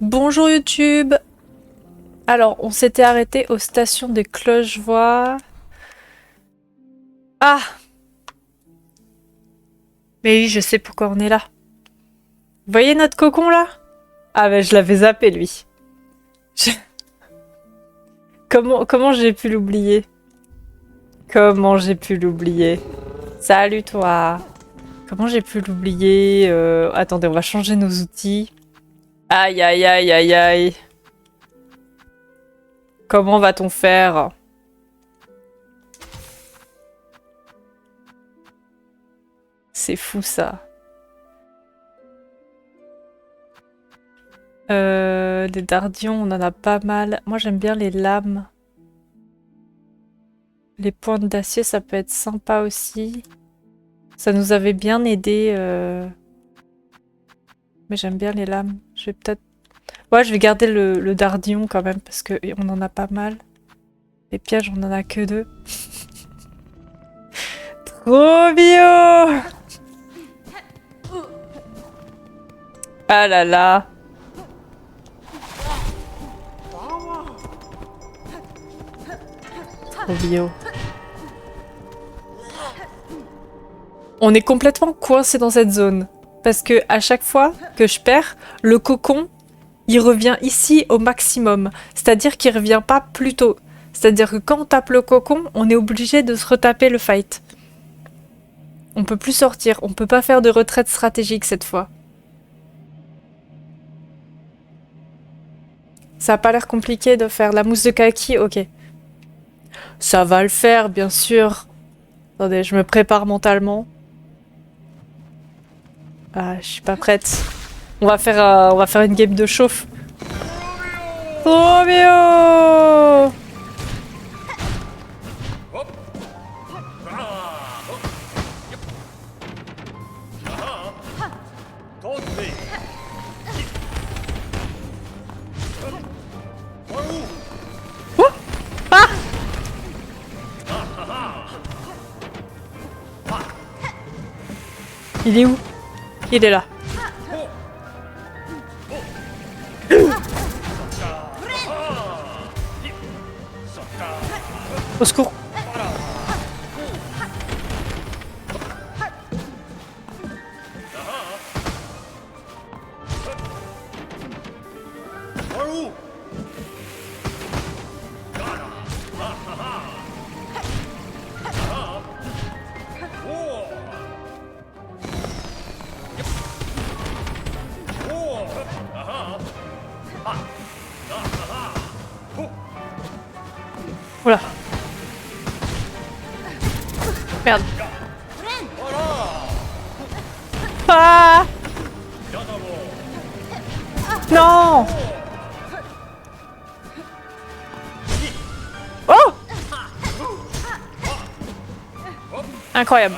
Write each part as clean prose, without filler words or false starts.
Bonjour YouTube. Alors, on s'était arrêté aux stations des Clochevoix. Ah! Mais oui, je sais pourquoi on est là. Vous voyez notre cocon là? Ah ben je l'avais zappé lui. Je- Comment j'ai pu l'oublier? Comment j'ai pu l'oublier? Salut toi. Comment j'ai pu l'oublier? Attendez, on va changer nos outils. Aïe aïe aïe aïe aïe. Comment va-t-on faire? C'est fou ça. Les dardions, on en a pas mal. Moi, j'aime bien les lames. Les pointes d'acier, ça peut être sympa aussi. Ça nous avait bien aidé. Mais j'aime bien les lames. Je vais peut-être... Ouais, je vais garder le dardillon quand même, parce que on en a pas mal. Les pièges, on en a que 2. Trop bio! Ah là là! Trop bio. On est complètement coincé dans cette zone. Parce que à chaque fois que je perds, le cocon, il revient ici au maximum. C'est-à-dire qu'il revient pas plus tôt. C'est-à-dire que quand on tape le cocon, on est obligé de se retaper le fight. On peut plus sortir. On peut pas faire de retraite stratégique cette fois. Ça a pas l'air compliqué de faire la mousse de kaki, ok. Ça va le faire, bien sûr. Attendez, je me prépare mentalement. Ah, je suis pas prête. On va faire une game de chauffe. Trop bien! Oh ah! Il est où? Il est là. Au secours. Oula. Merde. Ah! Non! Oh! Incroyable.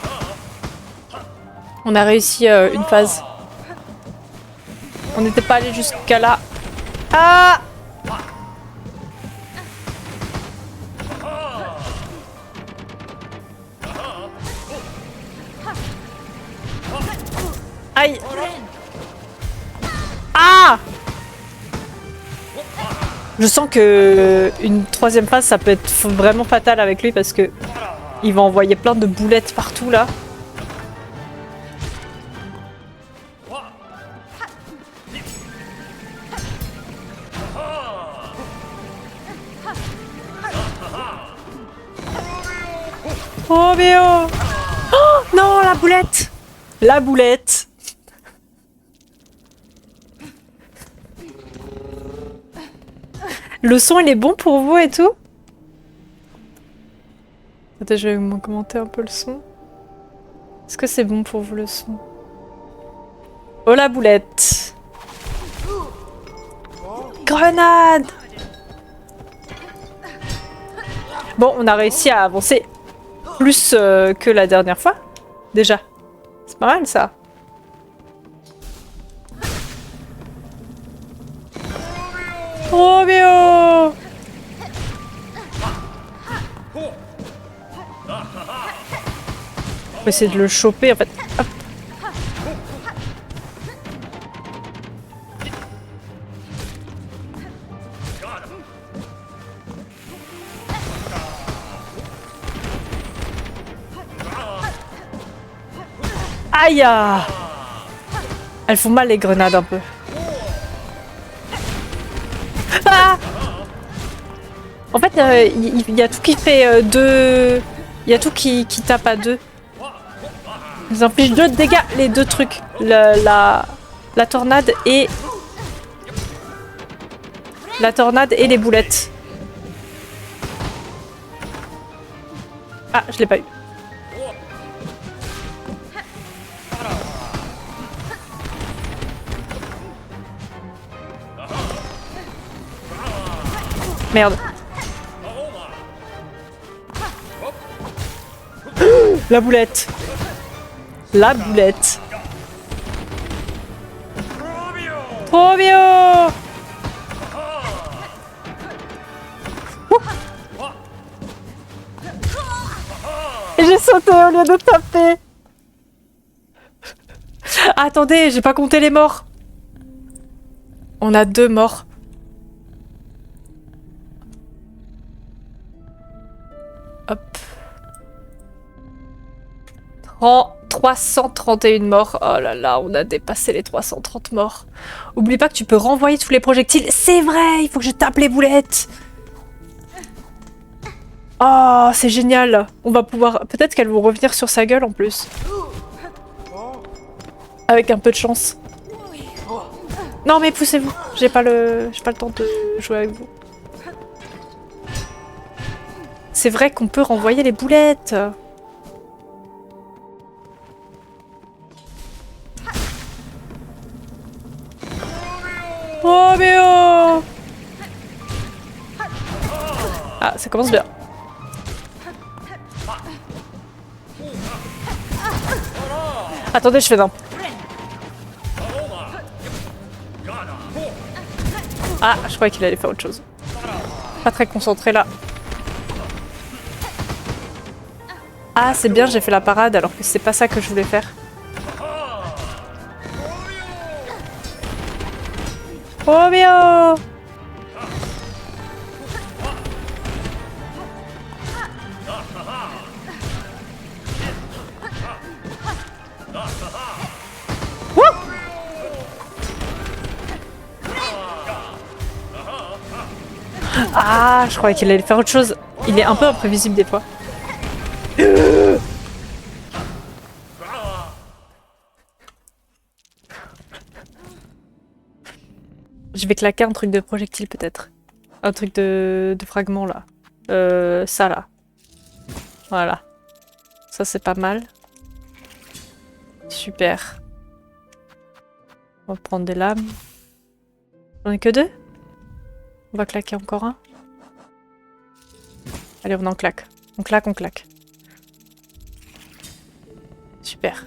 On a réussi une phase. On n'était pas allé jusqu'à là. Ah! Aïe! Ah! Je sens que une troisième phase, ça peut être vraiment fatal avec lui parce que il va envoyer plein de boulettes partout là. Oh bien! Oh non, la boulette! La boulette! Le son, il est bon pour vous et tout? Attends, je vais me commenter un peu le son. Est-ce que c'est bon pour vous le son? Oh la boulette! Grenade! Bon, on a réussi à avancer plus que la dernière fois. Déjà. C'est pas mal ça. Trop bien! On va essayer de le choper en fait. Hop. Aïe! Elles font mal les grenades un peu. Ah! En fait, il y a tout qui fait deux... Il y a tout qui tape à deux. Ils infligent 2 de dégâts, les 2 trucs. La tornade et... La tornade et les boulettes. Ah, je l'ai pas eu. Merde. La boulette. La boulette. Trop bien. Et j'ai sauté au lieu de taper. Attendez, j'ai pas compté les morts. On a 2 morts. Hop. 331 morts. Oh là là, on a dépassé les 330 morts. Oublie pas que tu peux renvoyer tous les projectiles. C'est vrai, il faut que je tape les boulettes. Oh, c'est génial. On va pouvoir... Peut-être qu'elles vont revenir sur sa gueule en plus. Avec un peu de chance. Non mais poussez-vous. J'ai pas le temps de jouer avec vous. C'est vrai qu'on peut renvoyer les boulettes. Oh mais oh! Ah, ça commence bien. Attendez, je fais d'un. Ah, je croyais qu'il allait faire autre chose. Pas très concentré là. Ah, c'est bien, j'ai fait la parade alors que c'est pas ça que je voulais faire. Oh bien! Ah, je croyais qu'il allait faire autre chose. Il est un peu imprévisible des fois. Je vais claquer un truc de projectile peut-être. Un truc de fragment là. Ça là. Voilà. Ça c'est pas mal. Super. On va prendre des lames. J'en ai que 2? On va claquer encore un. Allez, on en claque. On claque, on claque. Super.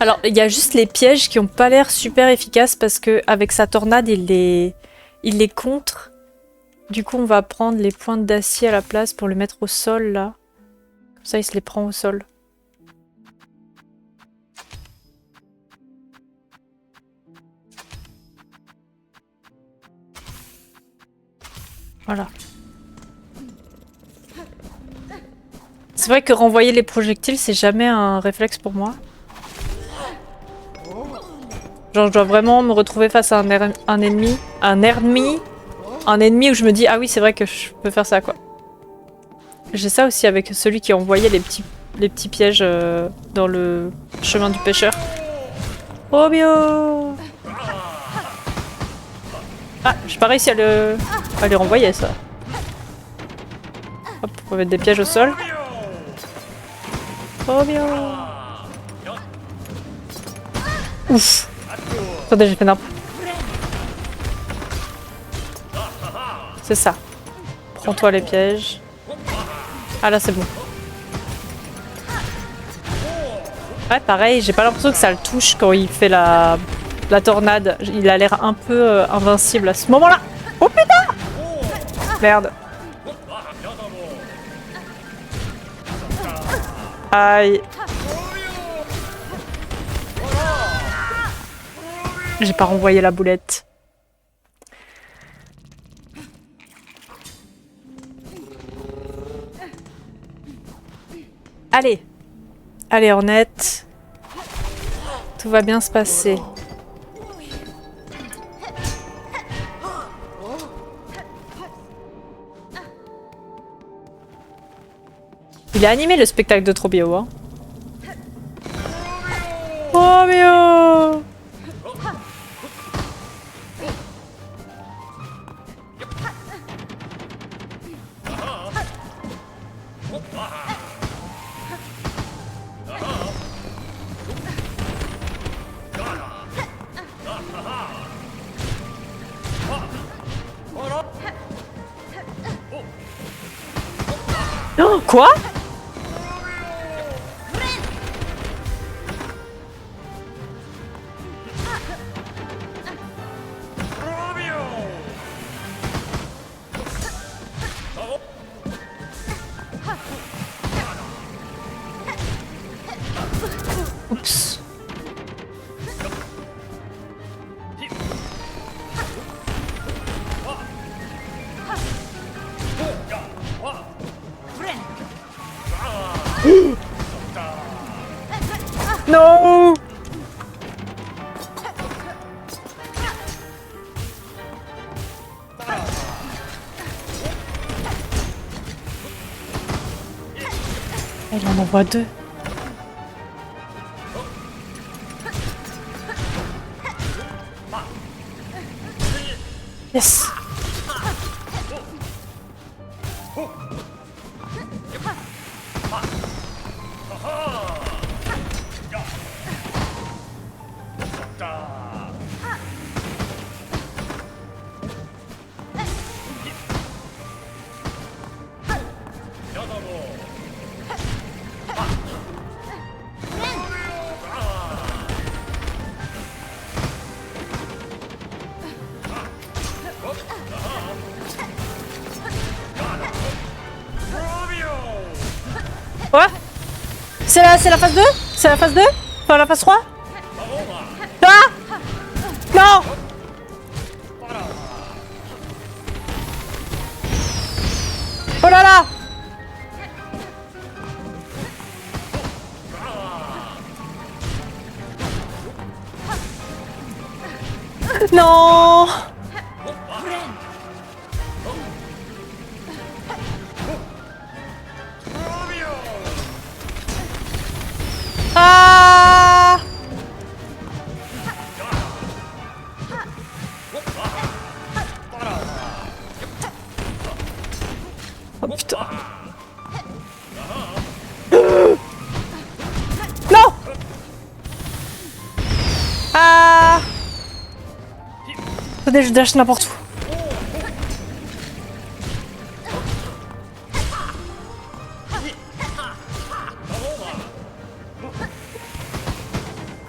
Alors, il y a juste les pièges qui ont pas l'air super efficaces parce que avec sa tornade, il les contre. Du coup, on va prendre les pointes d'acier à la place pour les mettre au sol, là. Comme ça, il se les prend au sol. Voilà. C'est vrai que renvoyer les projectiles, c'est jamais un réflexe pour moi. Genre, je dois vraiment me retrouver face à un ennemi où je me dis, ah oui, c'est vrai que je peux faire ça, quoi. J'ai ça aussi avec celui qui envoyait les petits pièges dans le chemin du pêcheur. Oh bio! Ah, j'ai pas réussi à les renvoyer, ça. Hop, on va mettre des pièges au sol. Oh bien! Ouf! Attendez, j'ai fait n'importe. C'est ça. Prends-toi les pièges. Ah là, c'est bon. Ouais, pareil, j'ai pas l'impression que ça le touche quand il fait la tornade. Il a l'air un peu invincible à ce moment-là. Oh putain! Merde. Aïe. J'ai pas renvoyé la boulette. Allez. Allez, Ornette. Tout va bien se passer. Il a animé le spectacle de Trobio, hein. Romeo! Oh, quoi? Oups. Non! Elle en envoie deux. Yes. Ouais. C'est la phase 2? C'est la phase 2? Enfin la phase 3? Ah! Non! Oh là là! Non! Ah! Oh putain. Non! Ah! Attendez, je dash n'importe où.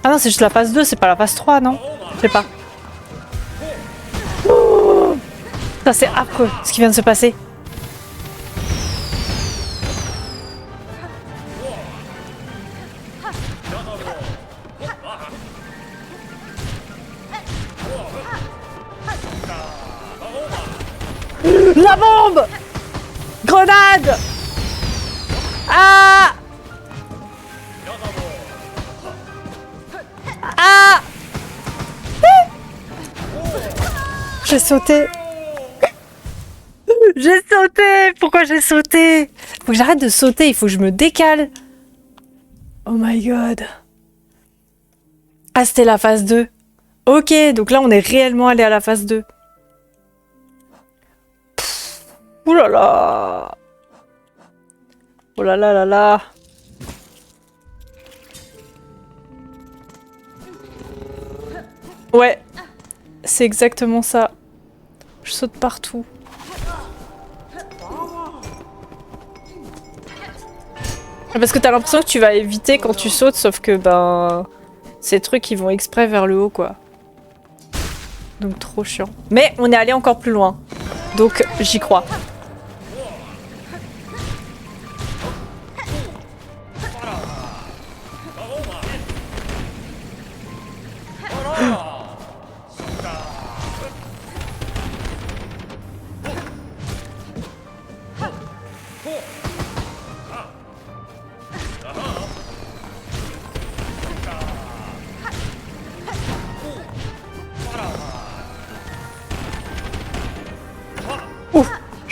Ah non, c'est juste la phase 2, c'est pas la phase 3, non? Je sais pas. Oh, ça, c'est affreux, ce qui vient de se passer. La bombe! Grenade! Ah! Ah! J'ai sauté. J'ai sauté. Pourquoi j'ai sauté? Faut que j'arrête de sauter, il faut que je me décale. Oh my god. Ah, c'était la phase 2. Ok, donc là on est réellement allé à la phase 2. Ouh là là. Oh là là là là. Ouais, c'est exactement ça. Je saute partout. Parce que t'as l'impression que tu vas éviter quand tu sautes, sauf que ben... ces trucs ils vont exprès vers le haut quoi. Donc trop chiant. Mais on est allé encore plus loin. Donc j'y crois.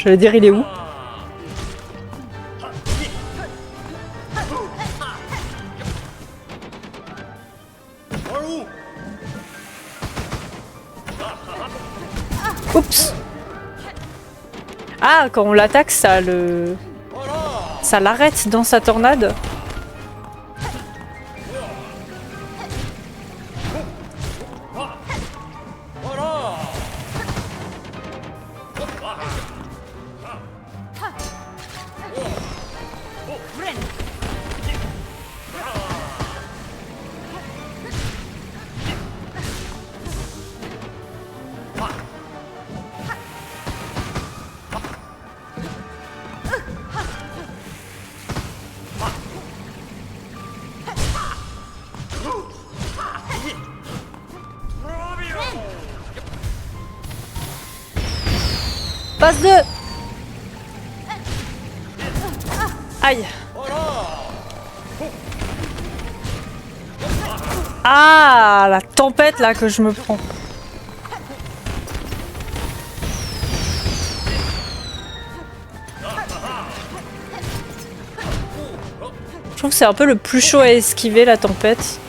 J'allais dire, il est où? Oups! Ah, quand on l'attaque, ça le... ça l'arrête dans sa tornade. Passe 2. Aïe. Ah, la tempête là que je me prends. Je trouve que c'est un peu le plus chaud à esquiver, la tempête.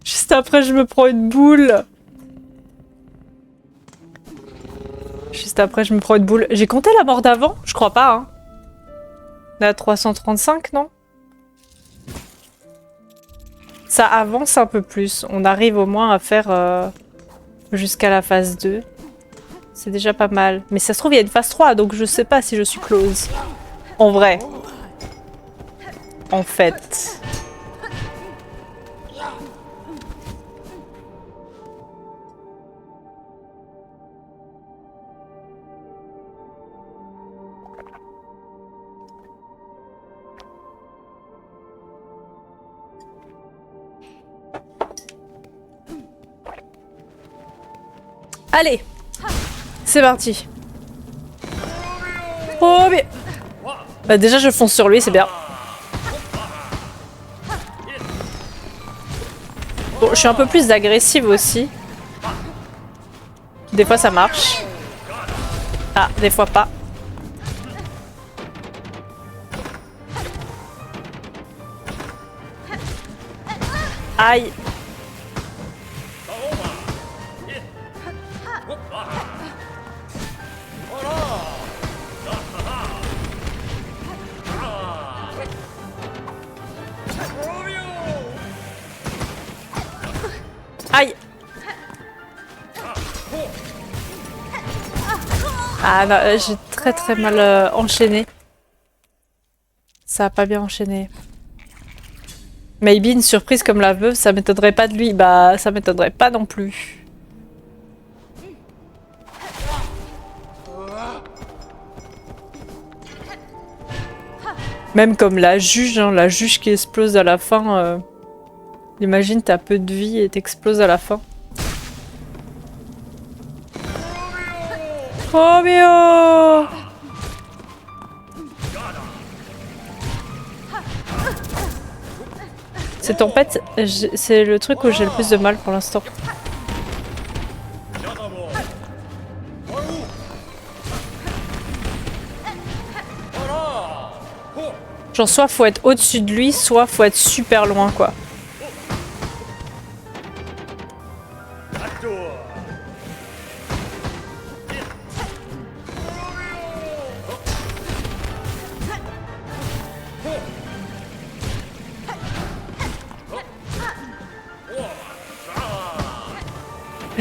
Juste après, je me prends une boule. Juste après, je me prends une boule. J'ai compté la mort d'avant? Je crois pas, hein. La 335, non? Ça avance un peu plus. On arrive au moins à faire jusqu'à la phase 2. C'est déjà pas mal. Mais ça se trouve, il y a une phase 3, donc je sais pas si je suis close. En vrai. En fait. Allez, c'est parti. Oh bien. Bah déjà je fonce sur lui, c'est bien. Bon, je suis un peu plus agressive aussi. Des fois ça marche. Ah, des fois pas. Aïe. Aïe. Ah non, j'ai très mal enchaîné. Ça a pas bien enchaîné. Maybe une surprise comme la veuve, ça m'étonnerait pas de lui. Bah, ça m'étonnerait pas non plus. Même comme la juge, hein, la juge qui explose à la fin. Imagine, t'as peu de vie et t'exploses à la fin. Romeo! Ces tempêtes, c'est le truc où j'ai le plus de mal pour l'instant. Genre soit faut être au-dessus de lui, soit faut être super loin quoi.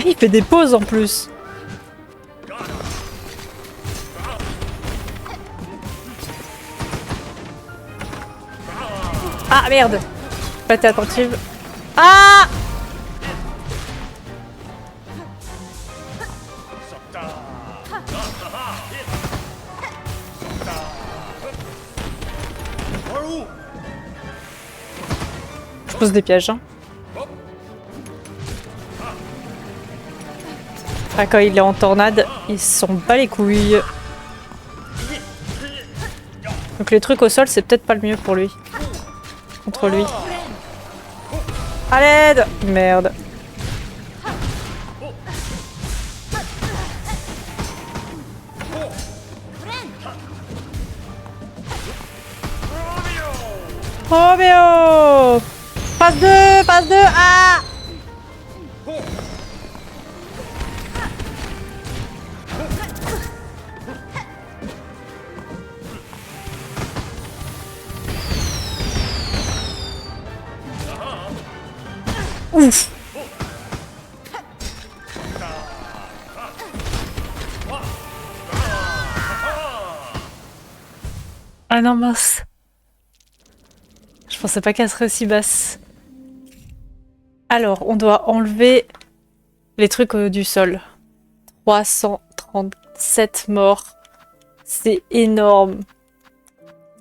Il fait des pauses en plus. Ah merde! Pas été attentive. Ah! Je pose des pièges, hein. Ah, quand il est en tornade, ils se sont pas les couilles. Donc les trucs au sol, c'est peut-être pas le mieux pour lui. Contre lui. À l'aide! Merde. Roméo! Passe 2! Passe 2! Ah! Ouf! Ah non, mince. Je pensais pas qu'elle serait aussi basse. Alors, on doit enlever les trucs du sol. 337 morts. C'est énorme.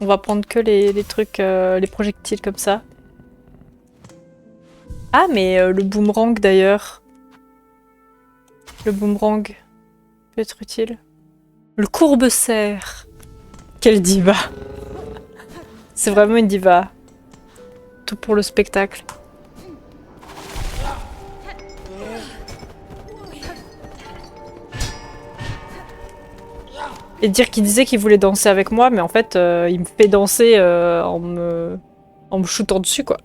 On va prendre que les trucs, les projectiles comme ça. Ah, mais le boomerang d'ailleurs. Le boomerang peut être utile. Le courbe-cerf. Quelle diva. C'est vraiment une diva. Tout pour le spectacle. Et dire qu'il disait qu'il voulait danser avec moi, mais en fait, il me fait danser en me shootant dessus, quoi.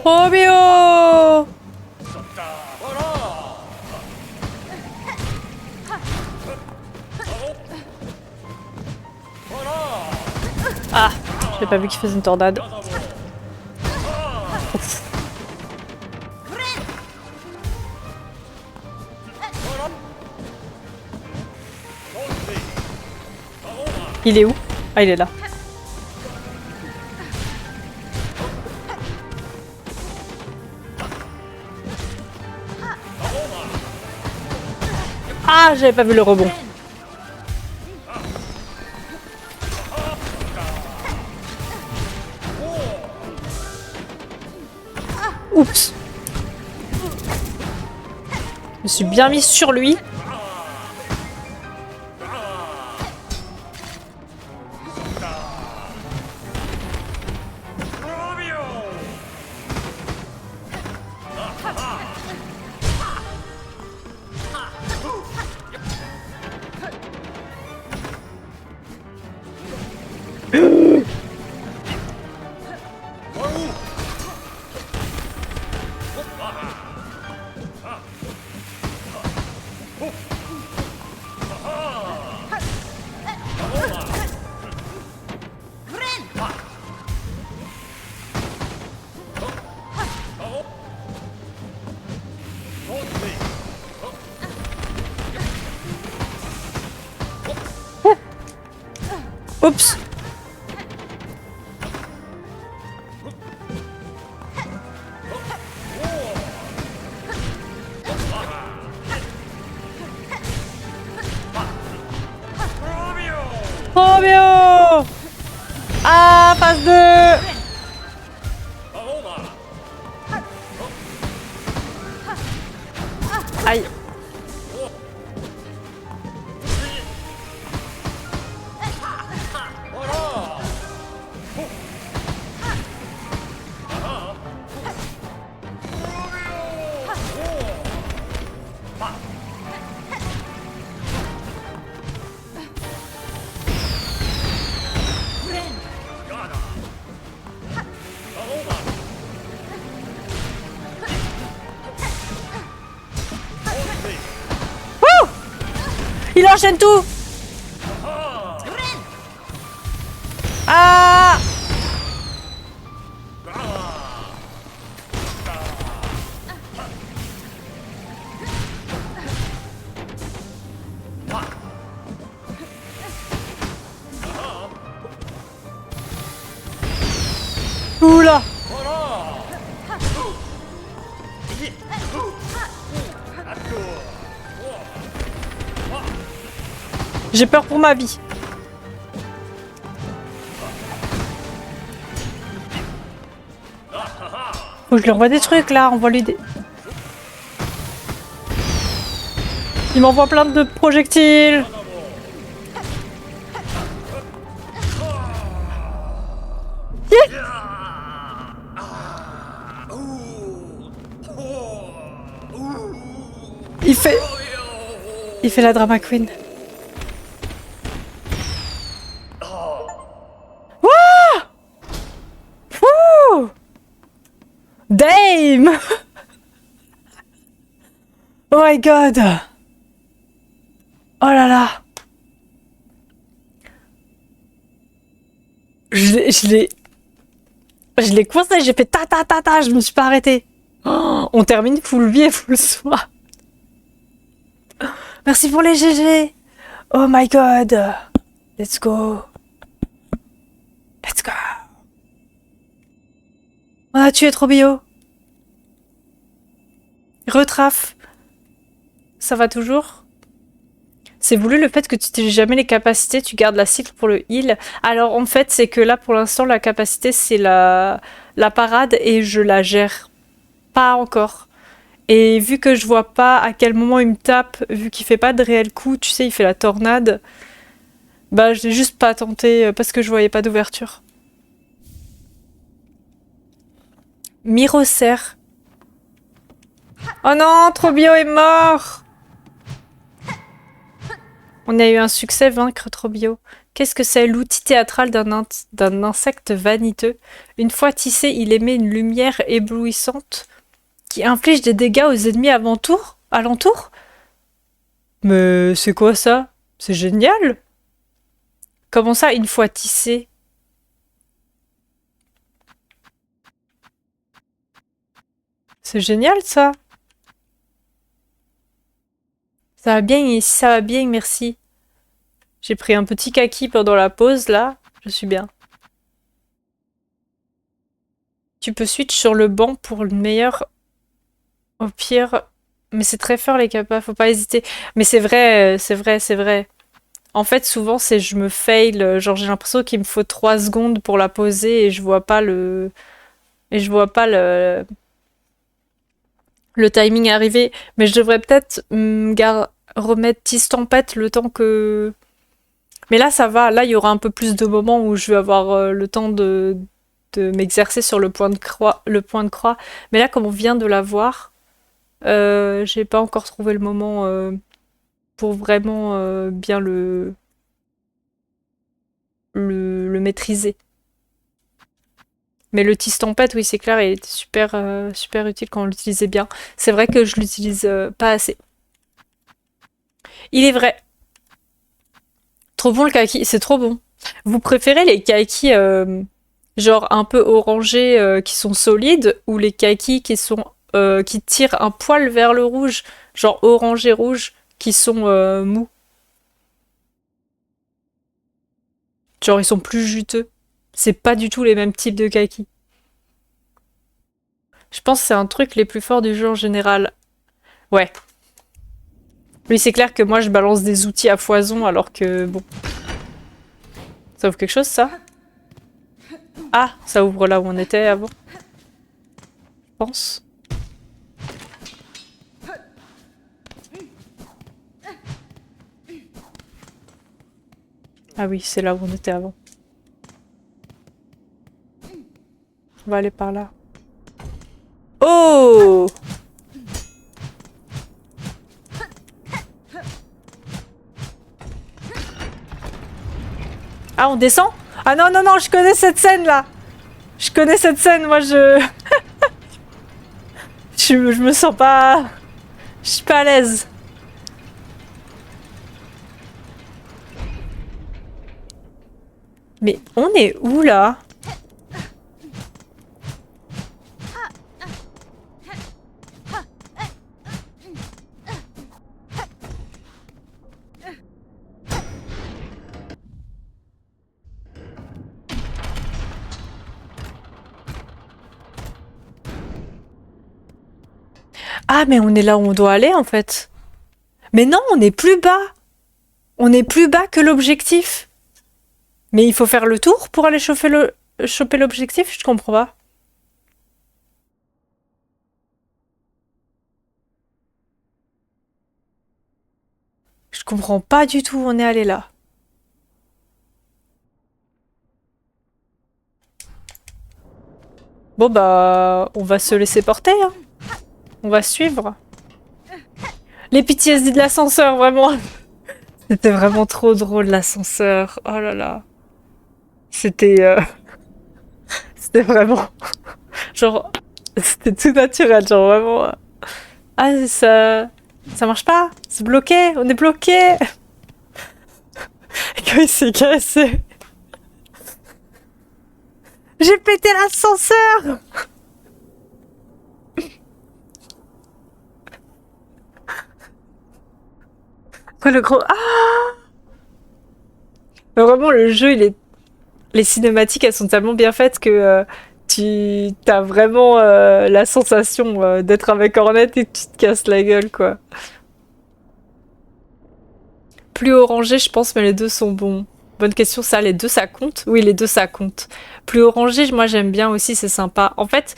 Romeo! Ah, j'ai pas vu qu'il faisait une tornade. Ouf. Il est où? Ah, il est là. Ah, j'avais pas vu le rebond. Oups. Je me suis bien mise sur lui. Oups. Romeo! Ah, passe 2! Aïe. Il enchaîne tout! Ah! Oula! J'ai peur pour ma vie. Faut que je lui envoie des trucs là, envoie lui des... Il m'envoie plein de projectiles. Yeah. Il fait... Il fait la drama queen. Wouah! Wouh! Damn! Oh my god! Oh là là! Je l'ai coincé, j'ai fait ta ta ta ta, je me suis pas arrêtée. Oh, on termine full vie et full soin. Merci pour les GG. Oh my god. Let's go. Let's go. On a tué Trobio. Retraf. Ça va toujours? C'est voulu le fait que tu n'utilises jamais les capacités, tu gardes la cycle pour le heal. Alors en fait, c'est que là pour l'instant, la capacité c'est la parade et je la gère pas encore. Et vu que je vois pas à quel moment il me tape, vu qu'il fait pas de réel coup, tu sais, il fait la tornade, bah je l'ai juste pas tenté parce que je voyais pas d'ouverture. Miroser. Oh non, Trobio est mort! On a eu un succès, vaincre Trobio. Qu'est-ce que c'est? L'outil théâtral d'un insecte vaniteux. Une fois tissé, il émet une lumière éblouissante qui inflige des dégâts aux ennemis alentour. Mais c'est quoi ça? C'est génial! Comment ça, une fois tissé? C'est génial ça! Ça va bien ici, ça va bien, merci. J'ai pris un petit kaki pendant la pause là, je suis bien. Tu peux switch sur le banc pour le meilleur. Au pire, mais c'est très fort les capas, faut pas hésiter. Mais c'est vrai, c'est vrai, c'est vrai. En fait, souvent, c'est je me fail, genre j'ai l'impression qu'il me faut 3 secondes pour la poser et je vois pas le... Et je vois pas le timing arriver. Mais je devrais peut-être remettre Tis Tempête le temps que... Mais là, ça va. Là, il y aura un peu plus de moments où je vais avoir le temps de m'exercer sur le point de croix. Mais là, comme on vient de la voir, j'ai pas encore trouvé le moment pour vraiment bien le maîtriser. Mais le Tis Tempête, oui, c'est clair, il était super, super utile quand on l'utilisait bien. C'est vrai que je l'utilise pas assez. Il est vrai. Trop bon le kaki, c'est trop bon. Vous préférez les kakis genre un peu orangés qui sont solides ou les kakis qui sont qui tirent un poil vers le rouge, genre orangé rouge, qui sont mous. Genre ils sont plus juteux. C'est pas du tout les mêmes types de kakis. Je pense que c'est un truc les plus forts du jeu en général. Ouais. Oui, c'est clair que moi je balance des outils à foison alors que bon. Ça ouvre quelque chose ça? Ah, ça ouvre là où on était avant. Je pense. Ah oui, c'est là où on était avant. On va aller par là. Oh! Ah, on descend? Ah non, non, non, je connais cette scène là! Je connais cette scène, moi je... je me sens pas... Je suis pas à l'aise. Mais on est où là? Ah, mais on est là où on doit aller en fait. Mais non, on est plus bas. On est plus bas que l'objectif. Mais il faut faire le tour pour aller choper l'objectif? Je comprends pas. Je comprends pas du tout où on est allé là. Bon bah, on va se laisser porter, hein. On va suivre. Les PTSD de l'ascenseur, vraiment. C'était vraiment trop drôle, l'ascenseur. Oh là là. C'était c'était vraiment... Genre... C'était tout naturel, genre vraiment... Ah, ça marche pas. C'est bloqué. On est bloqué. Et quand il s'est cassé... J'ai pété l'ascenseur. Quoi, le gros... Ah! Mais vraiment, le jeu, il est... Les cinématiques, elles sont tellement bien faites que tu as vraiment la sensation d'être avec Hornet et que tu te casses la gueule, quoi. Plus orangé, je pense, mais les deux sont bons. Bonne question, ça, les deux, ça compte? Oui, les deux, ça compte. Plus orangé, moi, j'aime bien aussi, c'est sympa. En fait,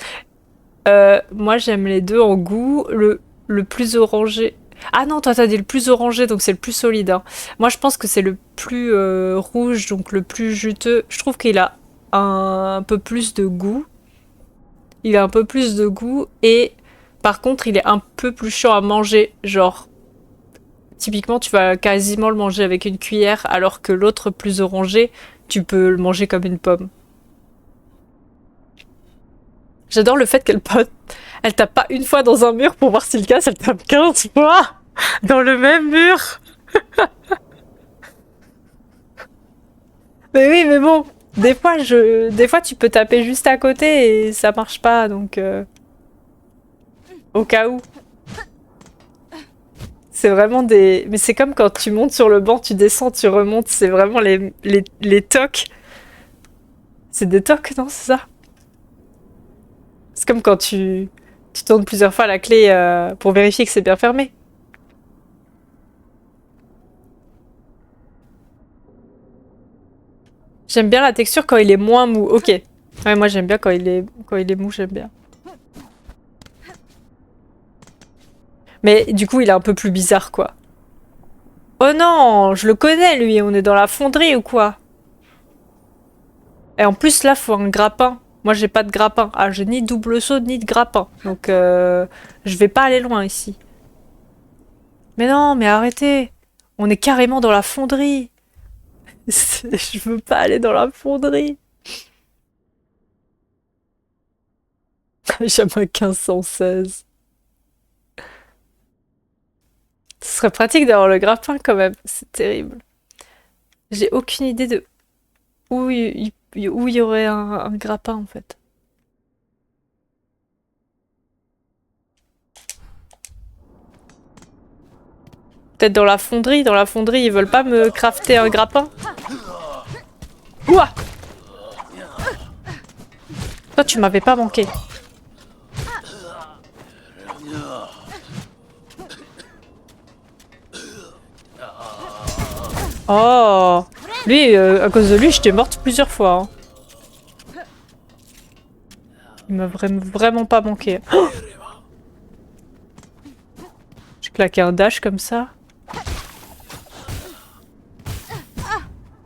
moi, j'aime les deux en goût. Le plus orangé... Ah non, toi, t'as dit le plus orangé, donc c'est le plus solide, hein. Moi, je pense que c'est le plus rouge, donc le plus juteux. Je trouve qu'il a un peu plus de goût. Il a un peu plus de goût et par contre, il est un peu plus chiant à manger. Genre, typiquement, tu vas quasiment le manger avec une cuillère, alors que l'autre plus orangé, tu peux le manger comme une pomme. J'adore le fait elle tape pas une fois dans un mur pour voir s'il casse, elle tape 15 fois dans le même mur. Mais oui, mais bon, des fois tu peux taper juste à côté et ça marche pas, donc au cas où. C'est vraiment des... Mais c'est comme quand tu montes sur le banc, tu descends, tu remontes, c'est vraiment les tocs. C'est des tocs, non, c'est ça? C'est comme quand tu tournes plusieurs fois la clé pour vérifier que c'est bien fermé. J'aime bien la texture quand il est moins mou. Ok. Ouais, moi j'aime bien quand il est mou, j'aime bien. Mais du coup, il est un peu plus bizarre, quoi. Oh non, je le connais, lui. On est dans la fonderie ou quoi? Et en plus, là, faut un grappin. Moi, j'ai pas de grappin. Ah, j'ai ni double saut, ni de grappin. Donc, je vais pas aller loin ici. Mais non, mais arrêtez. On est carrément dans la fonderie. Je veux pas aller dans la fonderie. J'aime un 1516. Ce serait pratique d'avoir le grappin quand même. C'est terrible. J'ai aucune idée de où il y aurait un grappin en fait. Peut-être dans la fonderie. Dans la fonderie, ils veulent pas me crafter un grappin. Ouah! Toi, tu m'avais pas manqué. Oh! Lui, à cause de lui, j'étais morte plusieurs fois, hein. Il m'a vraiment pas manqué. Oh, j'ai claqué un dash comme ça.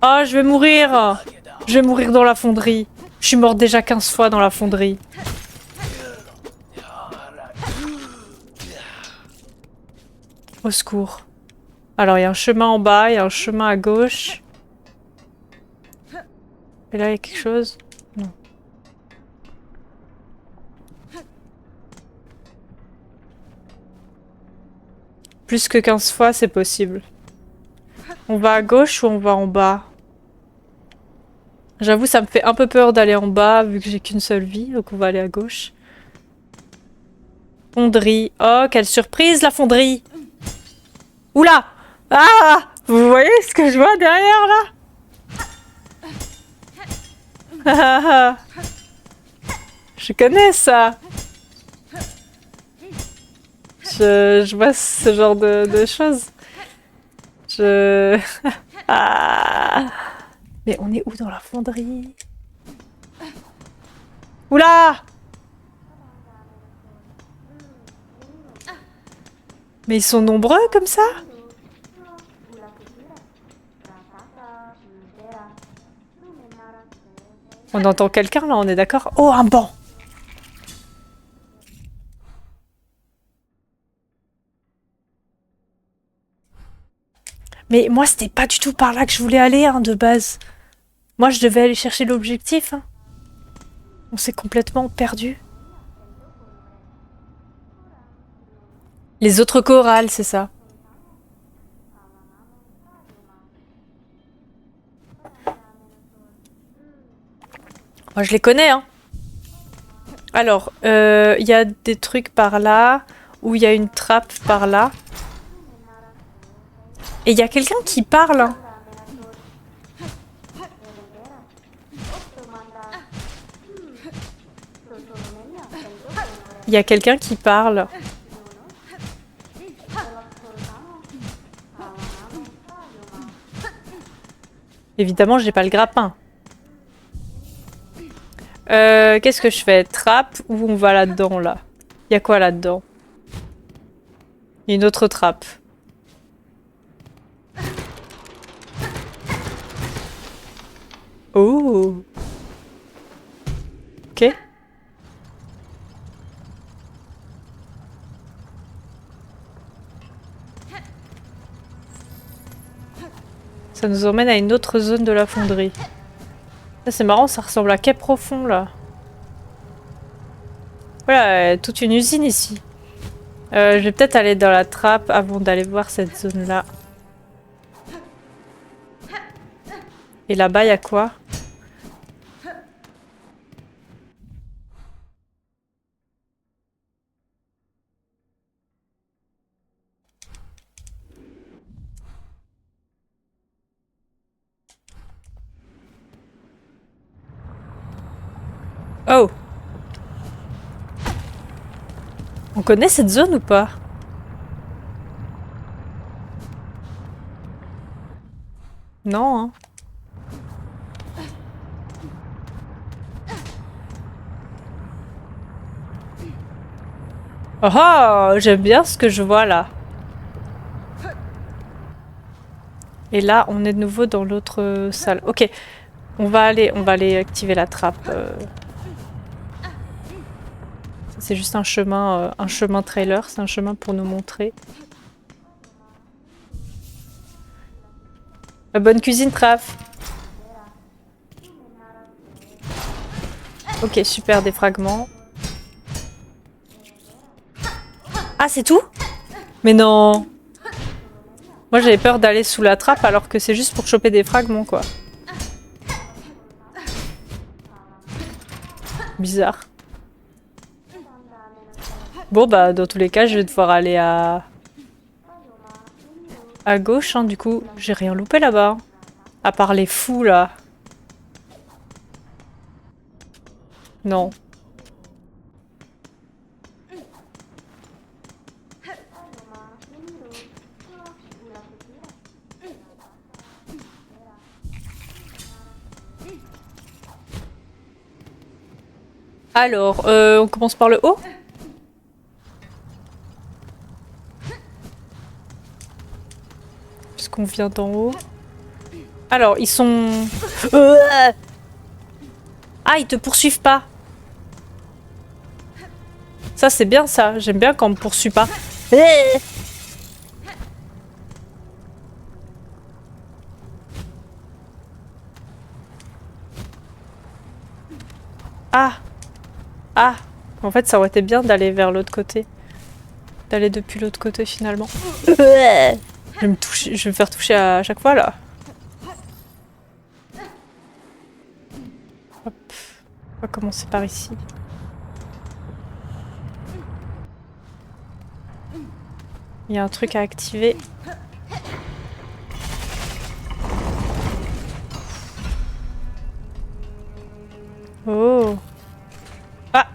Ah, je vais mourir! Je vais mourir dans la fonderie. Je suis morte déjà 15 fois dans la fonderie. Au secours. Alors, il y a un chemin en bas, il y a un chemin à gauche. Et là, il y a quelque chose? Non. Plus que 15 fois, c'est possible. On va à gauche ou on va en bas? J'avoue, ça me fait un peu peur d'aller en bas, vu que j'ai qu'une seule vie, donc on va aller à gauche. Fonderie. Oh, quelle surprise, la fonderie! Oula! Ah! Vous voyez ce que je vois derrière, là? Je connais ça! Je vois ce genre de choses. Je... Ah! Mais on est où dans la fonderie? Oula! Mais ils sont nombreux comme ça? On entend quelqu'un là, on est d'accord? Oh, un banc! Mais moi, c'était pas du tout par là que je voulais aller, hein, de base. Moi, je devais aller chercher l'objectif. Hein. On s'est complètement perdu. Les autres chorales, c'est ça. Moi, je les connais, hein. Alors, il y a des trucs par là, où il y a une trappe par là. Et il y a quelqu'un qui parle. Hein. Il y a quelqu'un qui parle. Évidemment, j'ai pas le grappin. Qu'est-ce que je fais? Trappe ou on va là-dedans, là? Il y a quoi là-dedans? Il y a une autre trappe. Oh! Ok. Ça nous emmène à une autre zone de la fonderie. C'est marrant, ça ressemble à Quai Profond, là. Voilà, toute une usine ici. Je vais peut-être aller dans la trappe avant d'aller voir cette zone-là. Et là-bas, il y a quoi? Oh! On connaît cette zone ou pas? Non, hein. Oh, oh, j'aime bien ce que je vois là. Et là, on est de nouveau dans l'autre salle. Ok, on va aller activer la trappe. C'est juste un chemin trailer, c'est un chemin pour nous montrer. Bonne cuisine, Traf. Ok, super, des fragments. Ah, c'est tout? Mais non! Moi, j'avais peur d'aller sous la trappe alors que c'est juste pour choper des fragments, quoi. Bizarre. Bon, bah, dans tous les cas, je vais devoir aller à gauche, hein, du coup. J'ai rien loupé là-bas. À part les fous, là. Non. Alors, on commence par le haut? Puisqu'on vient d'en haut. Alors, ils sont... Ah, ils te poursuivent pas. Ça, c'est bien, ça. J'aime bien quand on me poursuit pas. Ah! Ah! En fait, ça aurait été bien d'aller vers l'autre côté. D'aller depuis l'autre côté, finalement. Je vais me toucher, je vais me faire toucher à chaque fois, là. Hop. On va commencer par ici. Il y a un truc à activer. Oh! Ah!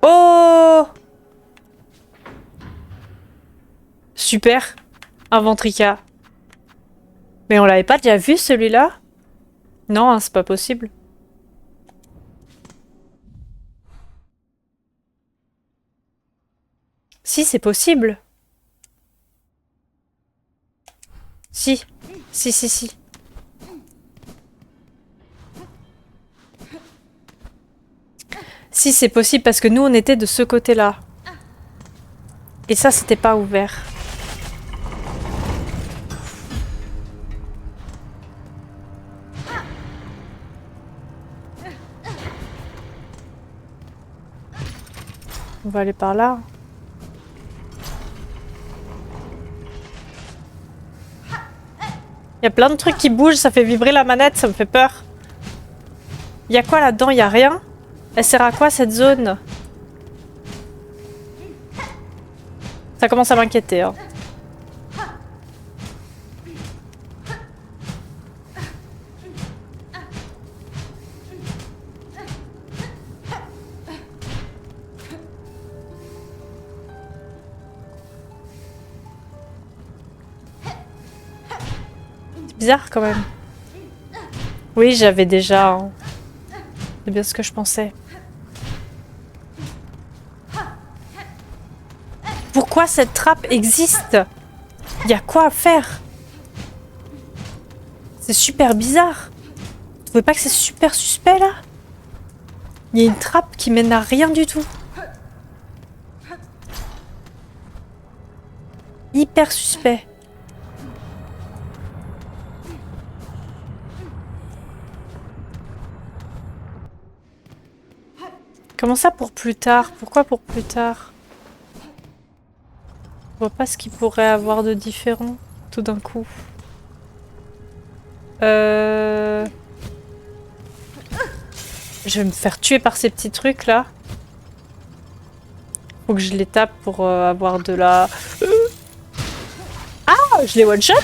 Oh! Super! Un ventrica. Mais on l'avait pas déjà vu, celui-là? Non, hein, c'est pas possible. Si, c'est possible. Si. Si, si, si. Si, c'est possible parce que nous, on était de ce côté-là. Et ça, c'était pas ouvert. On va aller par là. Il y a plein de trucs qui bougent, ça fait vibrer la manette, ça me fait peur. Il y a quoi là-dedans? Il y a rien? Elle sert à quoi cette zone? Ça commence à m'inquiéter. Hein. C'est bizarre quand même. Oui, j'avais déjà... Hein. C'est bien ce que je pensais. Pourquoi cette trappe existe? Il y a quoi à faire? C'est super bizarre. Vous trouvez pas que c'est super suspect là? Il y a une trappe qui mène à rien du tout. Hyper suspect. Comment ça pour plus tard? Pourquoi pour plus tard? Je vois pas ce qu'il pourrait avoir de différent tout d'un coup. Je vais me faire tuer par ces petits trucs là. Faut que je les tape pour avoir de la... Ah, je les one shot?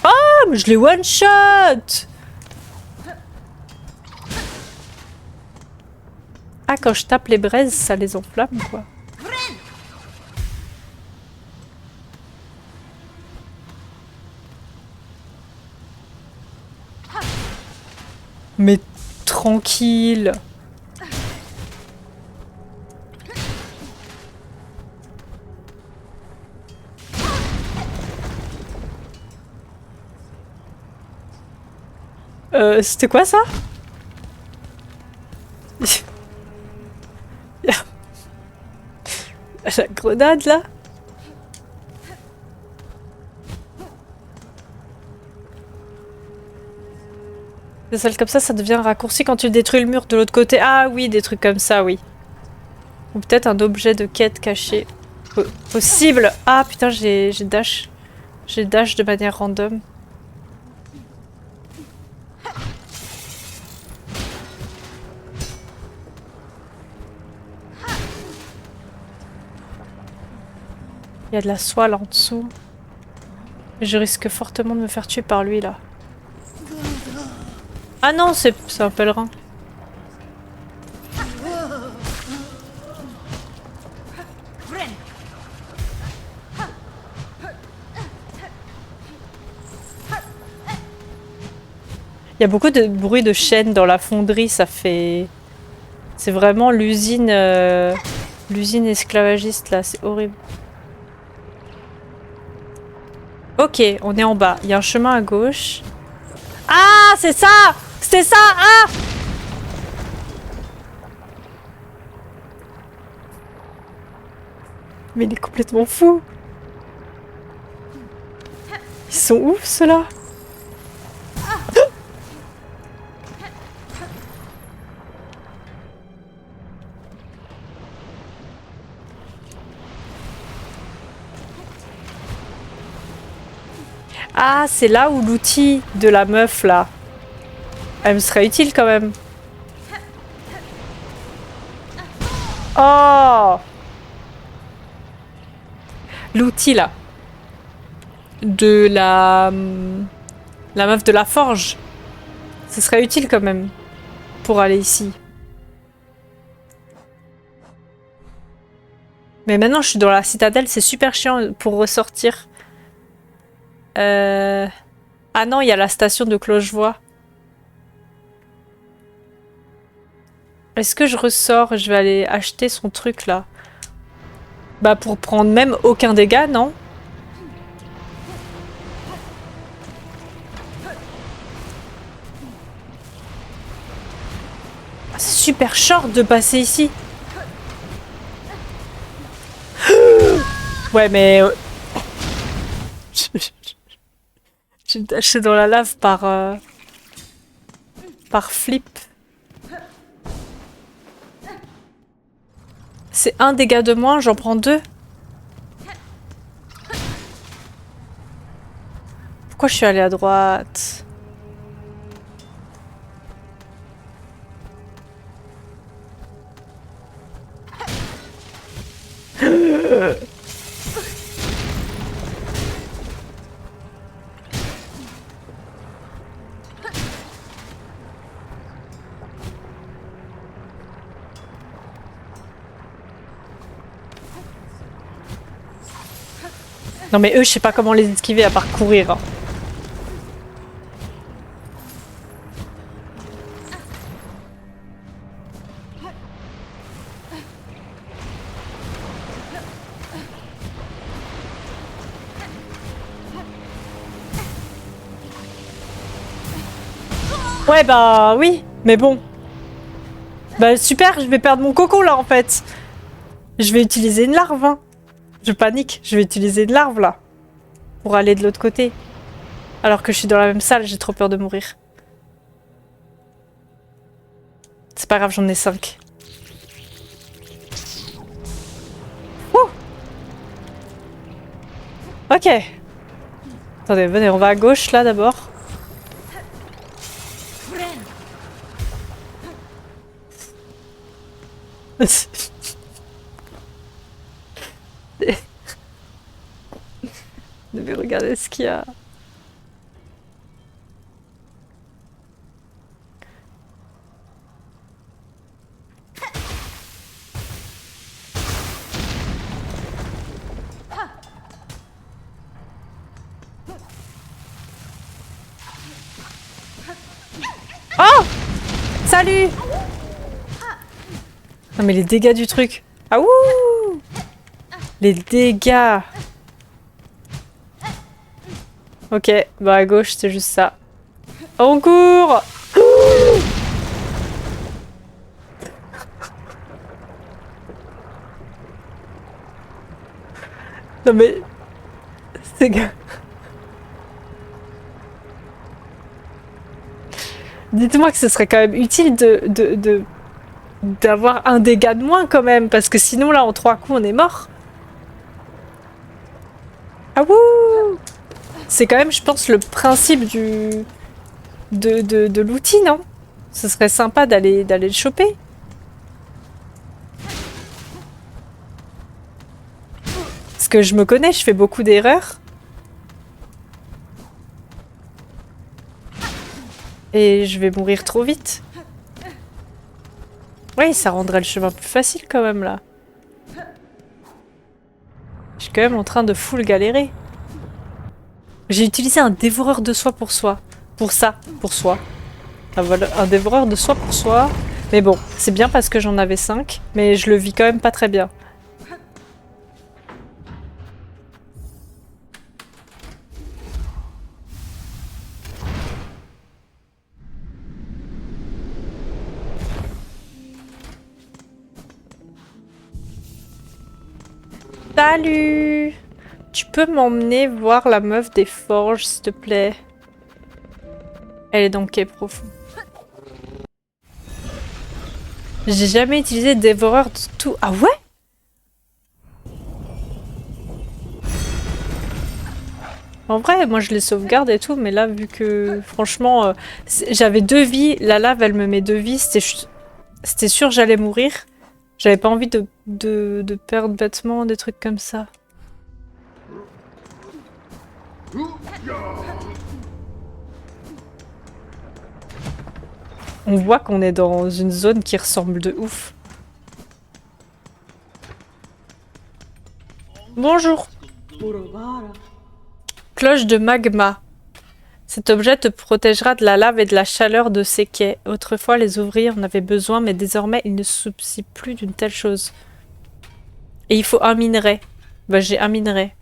Oh, mais je les one shot! Ah, quand je tape les braises, ça les enflamme quoi. Mais tranquille. C'était quoi ça? La grenade là? Des salles comme ça devient raccourci quand tu détruis le mur de l'autre côté. Ah oui, des trucs comme ça, oui. Ou peut-être un objet de quête caché. Possible. Ah putain, j'ai dash. J'ai dash de manière random. Il y a de la soie là en dessous. Je risque fortement de me faire tuer par lui là. Ah non, c'est un pèlerin. Il y a beaucoup de bruit de chaînes dans la fonderie, ça fait... C'est vraiment l'usine l'usine esclavagiste là, c'est horrible. Ok, on est en bas. Il y a un chemin à gauche. Ah, c'est ça! C'était ça! Ah! Mais il est complètement fou! Ils sont où, ceux-là? Ah, c'est là où l'outil de la meuf, là. Elle me serait utile, quand même. Oh! L'outil, là. De la... La meuf de la forge. Ce serait utile, quand même. Pour aller ici. Mais maintenant, je suis dans la citadelle. C'est super chiant pour ressortir. Ah non, il y a la station de Clochevoix. Est-ce que je ressors? Je vais aller acheter son truc là. Bah pour prendre même aucun dégât, non? Ah, c'est super short de passer ici. Ouais mais... Je vais me tâcher dans la lave par flip. C'est un dégât de moins, j'en prends 2. Pourquoi je suis allée à droite? Non mais eux, je sais pas comment les esquiver à part courir. Hein. Ouais bah oui, mais bon. Bah super, je vais perdre mon coco là en fait. Je vais utiliser une larve. Hein. Je panique, je vais utiliser une larve là. Pour aller de l'autre côté. Alors que je suis dans la même salle, j'ai trop peur de mourir. C'est pas grave, j'en ai 5. Ouh. Ok. Attendez, venez, on va à gauche là d'abord. Mais regardez ce qu'il y a. Oh! Salut! Non mais les dégâts du truc. Ah ouh! Les dégâts. Ok, bah à gauche c'est juste ça. On court! Non mais... C'est... Dites-moi que ce serait quand même utile d'avoir un dégât de moins quand même, parce que sinon là en 3 coups on est mort. Ah wouh! C'est quand même, je pense, le principe de l'outil, non? Ce serait sympa d'aller le choper. Parce que je me connais, je fais beaucoup d'erreurs. Et je vais mourir trop vite. Oui, ça rendrait le chemin plus facile quand même là. Je suis quand même en train de full galérer. J'ai utilisé un dévoreur de soi pour soi. Pour ça, pour soi. Un dévoreur de soi pour soi. Mais bon, c'est bien parce que j'en avais 5. Mais je le vis quand même pas très bien. Salut! Tu peux m'emmener voir la meuf des forges, s'il te plaît? Elle est dans le quai profond. J'ai jamais utilisé de dévoreur de tout. Ah ouais? En vrai, moi je les sauvegarde et tout, mais là, vu que franchement, j'avais 2 vies, la lave elle me met 2 vies, c'était sûr j'allais mourir. J'avais pas envie de perdre bêtement des trucs comme ça. On voit qu'on est dans une zone qui ressemble de ouf. Bonjour. Cloche de magma. Cet objet te protégera de la lave et de la chaleur de ces quais. Autrefois, les ouvriers en avaient besoin, mais désormais, ils ne se soucient plus d'une telle chose. Et il faut un minerai. Bah, j'ai un minerai.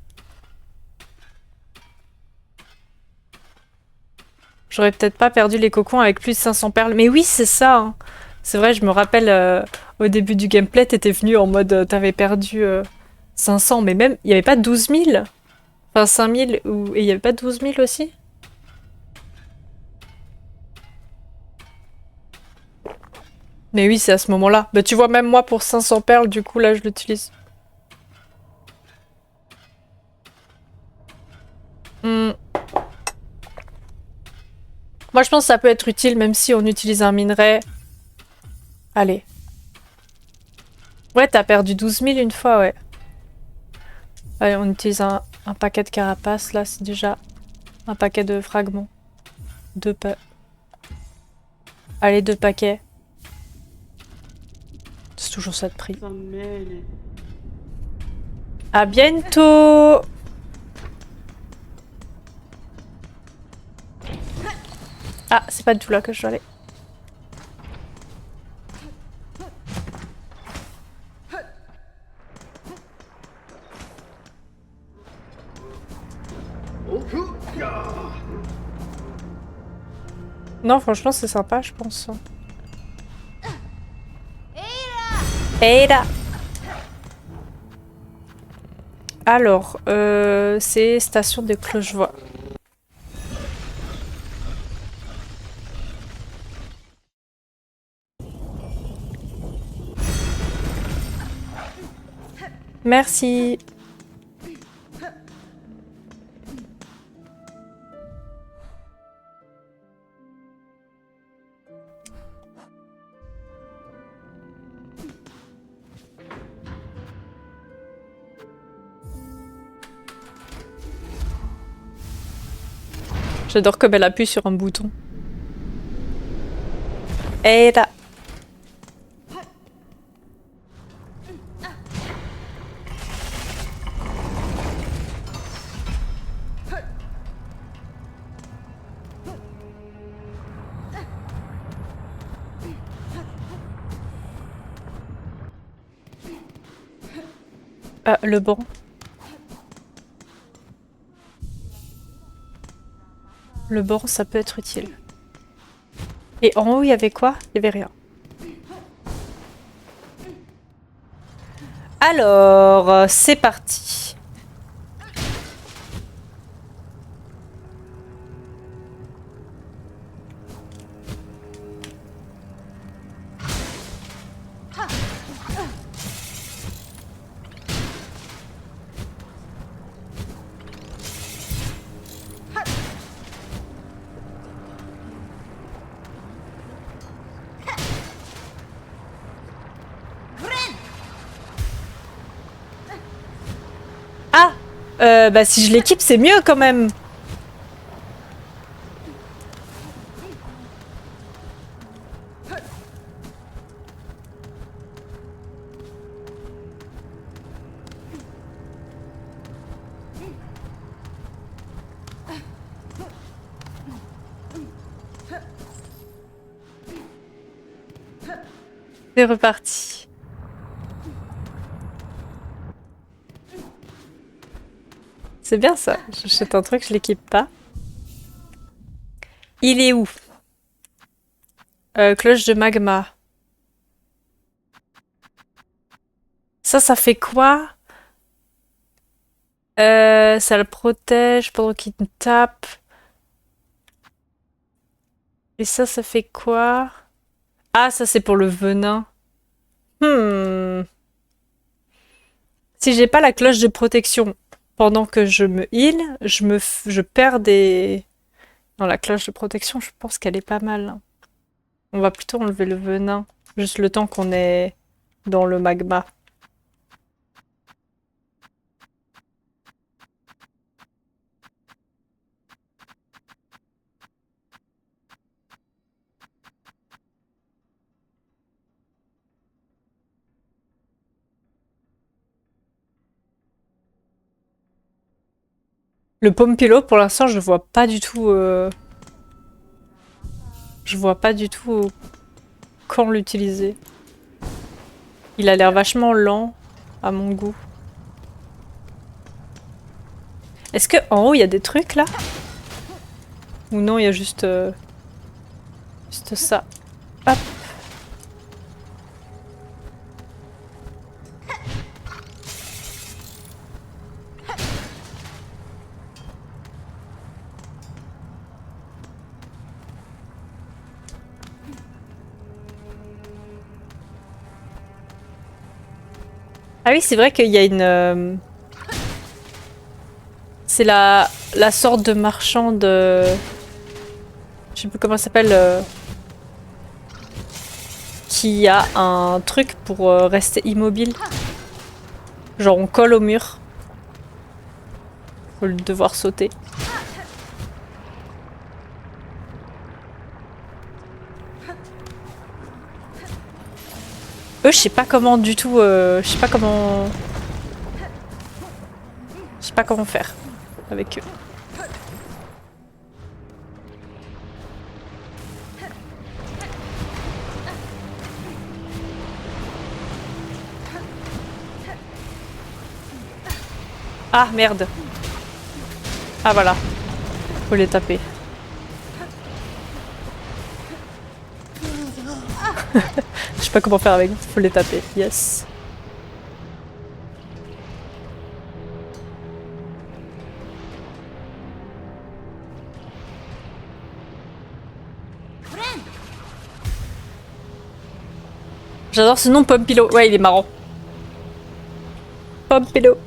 J'aurais peut-être pas perdu les cocons avec plus de 500 perles. Mais oui, c'est ça. Hein. C'est vrai, je me rappelle, au début du gameplay, t'étais venu en mode, t'avais perdu 500. Mais même, il n'y avait pas 12 000. Enfin, 5 000. Et il n'y avait pas 12 000 aussi? Mais oui, c'est à ce moment-là. Bah, tu vois, même moi, pour 500 perles, du coup, là, je l'utilise. Hmm. Moi, je pense que ça peut être utile, même si on utilise un minerai. Allez. Ouais, t'as perdu 12 000 une fois, ouais. Allez, on utilise un paquet de carapaces, là, c'est déjà un paquet de fragments. Allez, 2 paquets. C'est toujours ça de prix. À bientôt! Ah, c'est pas du tout là que je dois aller. Non, franchement, c'est sympa, je pense. Hey là! Alors, c'est station de Clochevoix. Merci. J'adore comme elle appuie sur un bouton. Et là. Ah, le banc. Le banc, ça peut être utile. Et en haut, il y avait quoi? Il y avait rien. Alors, c'est parti. Ah! Bah si je l'équipe, c'est mieux quand même. C'est reparti. C'est bien ça. J'achète un truc, je l'équipe pas. Il est où? Cloche de magma. Ça fait quoi? Ça le protège pendant qu'il te tape. Et ça fait quoi? Ah, ça c'est pour le venin. Hmm. Si j'ai pas la cloche de protection pendant que je me heal, je perds des... Non, la cloche de protection, je pense qu'elle est pas mal, hein. On va plutôt enlever le venin. Juste le temps qu'on est dans le magma. Le Pompilo, pour l'instant, je vois pas du tout... Je vois pas du tout quand l'utiliser. Il a l'air vachement lent, à mon goût. Est-ce que en haut, il y a des trucs, là? Ou non, il y a juste... juste ça. Hop. Ah oui, c'est vrai qu'il y a une... C'est la sorte de marchand de... Je sais plus comment ça s'appelle. Qui a un truc pour rester immobile. Genre on colle au mur. Au lieu de devoir sauter. Eux, je sais pas comment du tout... je sais pas comment... Je sais pas comment faire avec eux. Ah merde. Ah voilà. Faut les taper. Je sais pas comment faire avec. Faut les taper. Yes. J'adore ce nom, Pompilo. Ouais, il est marrant. Pompilo.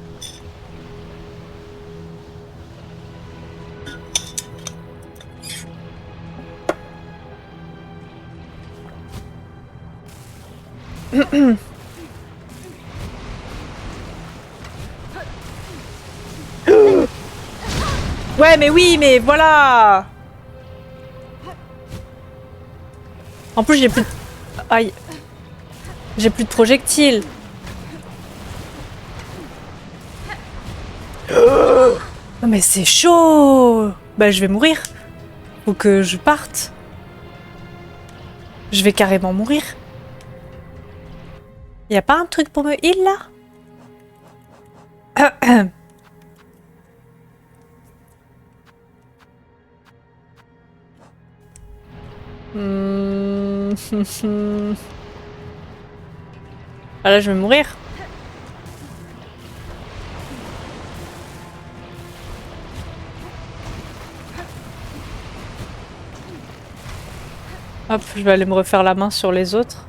Ouais, mais oui, mais voilà. En plus, j'ai plus de... Aïe. J'ai plus de projectiles. Non mais c'est chaud. Bah je vais mourir. Faut que je parte. Je vais carrément mourir. Y a pas un truc pour me heal là? Ah là je vais mourir. Hop, je vais aller me refaire la main sur les autres.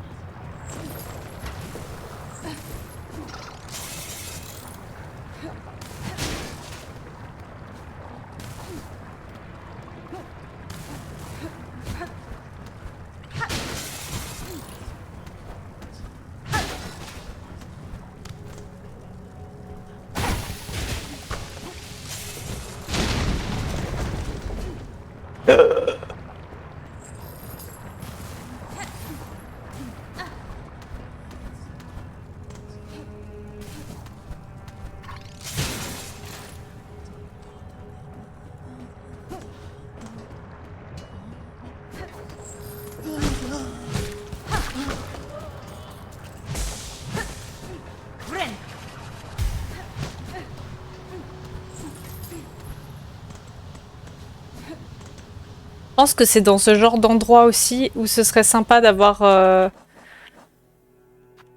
Je pense que c'est dans ce genre d'endroit aussi où ce serait sympa d'avoir...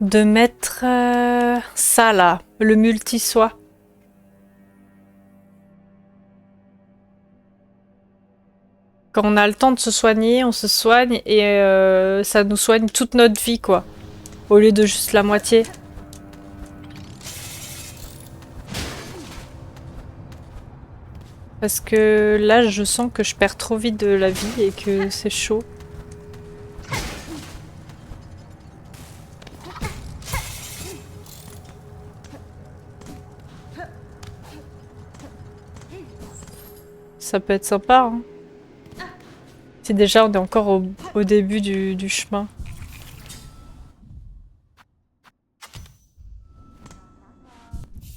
de mettre ça là, le multi-soi. Quand on a le temps de se soigner, on se soigne et ça nous soigne toute notre vie quoi. Au lieu de juste la moitié. Parce que là, je sens que je perds trop vite de la vie et que c'est chaud. Ça peut être sympa, hein. Si déjà on est encore au début du chemin.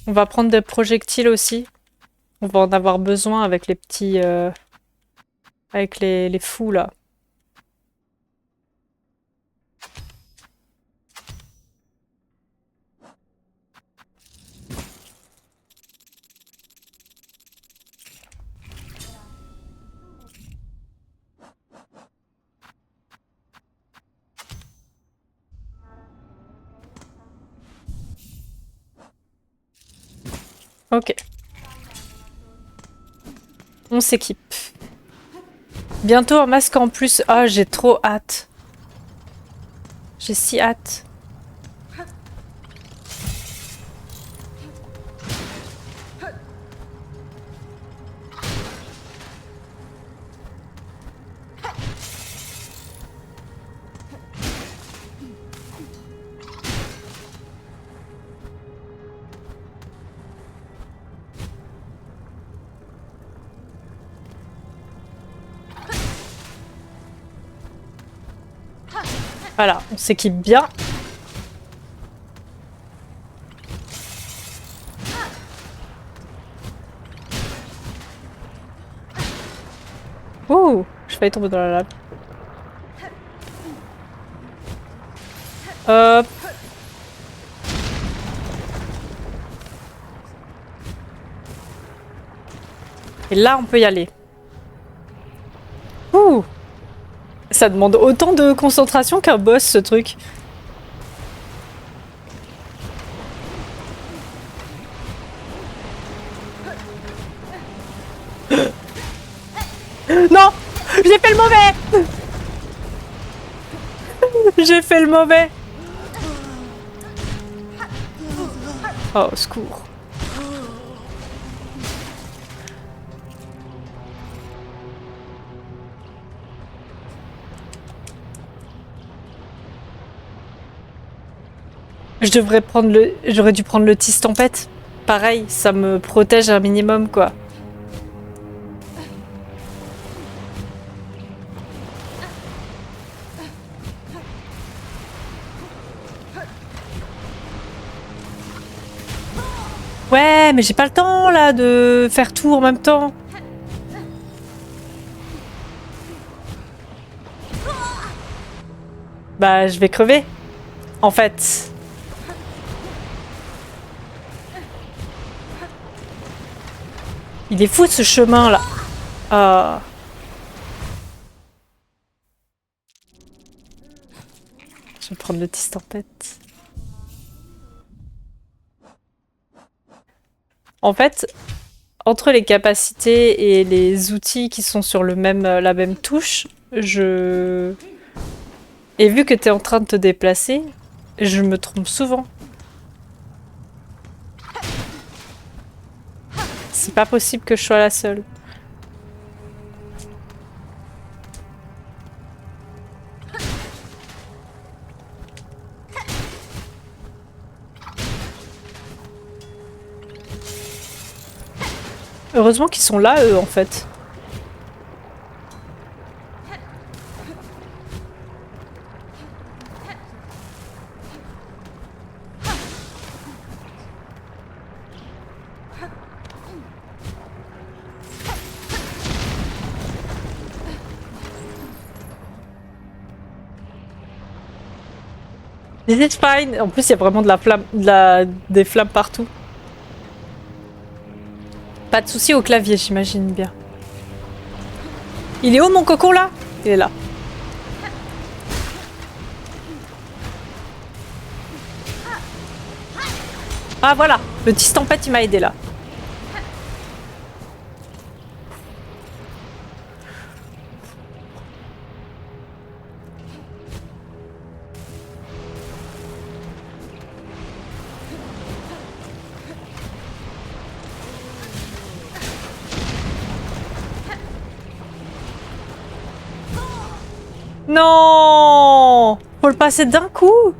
On va prendre des projectiles aussi. On va en avoir besoin avec les petits... avec les fous là. Ok. On s'équipe. Bientôt un masque en plus. Ah, j'ai trop hâte. J'ai si hâte. Voilà, on s'équipe bien. Ouh, je failli tomber dans la lave. Hop. Et là, on peut y aller. Ouh. Ça demande autant de concentration qu'un boss, ce truc. Non! J'ai fait le mauvais! J'ai fait le mauvais! Oh, au secours. J'aurais dû prendre le Tis Tempête. Pareil, ça me protège un minimum, quoi. Ouais, mais j'ai pas le temps, là, de faire tout en même temps. Bah, je vais crever. En fait. Il est fou, ce chemin-là. Ah. Je vais prendre le Tis Tempête. En fait, entre les capacités et les outils qui sont sur la même touche, Et vu que t'es en train de te déplacer, je me trompe souvent. C'est pas possible que je sois la seule. Heureusement qu'ils sont là, eux, en fait. This is fine. En plus, il y a vraiment de la flamme, des flammes partout. Pas de souci au clavier, j'imagine bien. Il est où, mon cocon, là? Il est là. Ah, voilà. Le Tis Tempête, il m'a aidé, là. Non! Faut le passer d'un coup?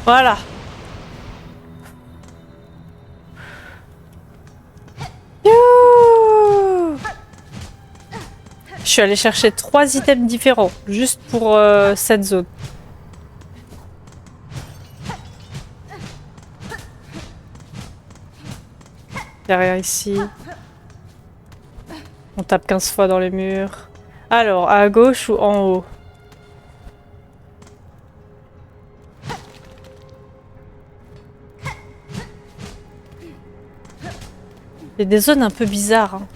Voilà. Youhou! Je suis allée chercher 3 items différents, juste pour cette zone. Derrière ici. On tape 15 fois dans les murs. Alors, à gauche ou en haut? Il y a des zones un peu bizarres. Hein.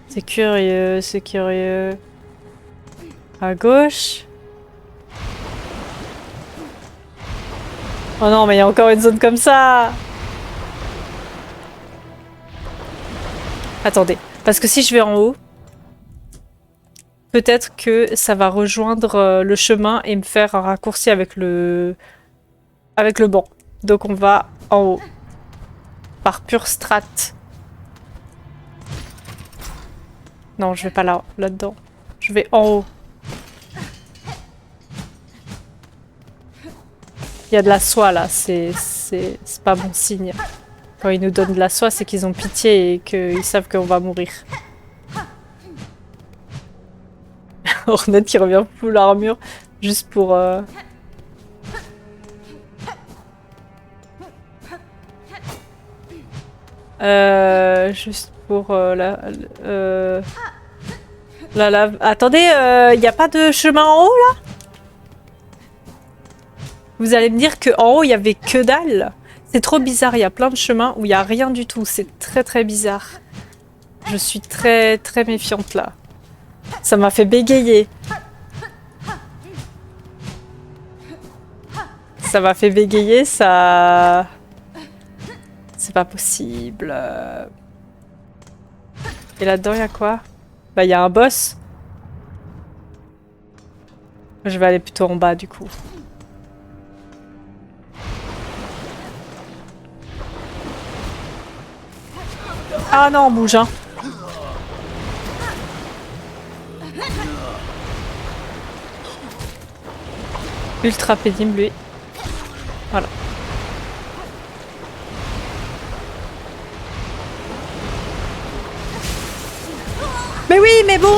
C'est curieux, c'est curieux. À gauche. Oh non, mais il y a encore une zone comme ça. Attendez, parce que si je vais en haut, peut-être que ça va rejoindre le chemin et me faire un raccourci avec le banc. Donc on va en haut. Par pure strat. Non, je vais pas là-dedans. Je vais en haut. Il y a de la soie là, c'est pas bon signe. Quand ils nous donnent de la soie, c'est qu'ils ont pitié et qu'ils savent qu'on va mourir. Hornet qui revient full armure juste pour... juste pour la lave. Attendez, il n'y a pas de chemin en haut là? Vous allez me dire qu'en haut il y avait que dalle? C'est trop bizarre, il y a plein de chemins où il n'y a rien du tout. C'est très très bizarre. Je suis très très méfiante là. Ça m'a fait bégayer. Ça m'a fait bégayer, ça... C'est pas possible. Et là-dedans, il y a quoi? Bah, il y a un boss. Je vais aller plutôt en bas, du coup. Ah non, on bouge, hein. Ultra pénible, lui. Voilà. Mais oui, mais bon...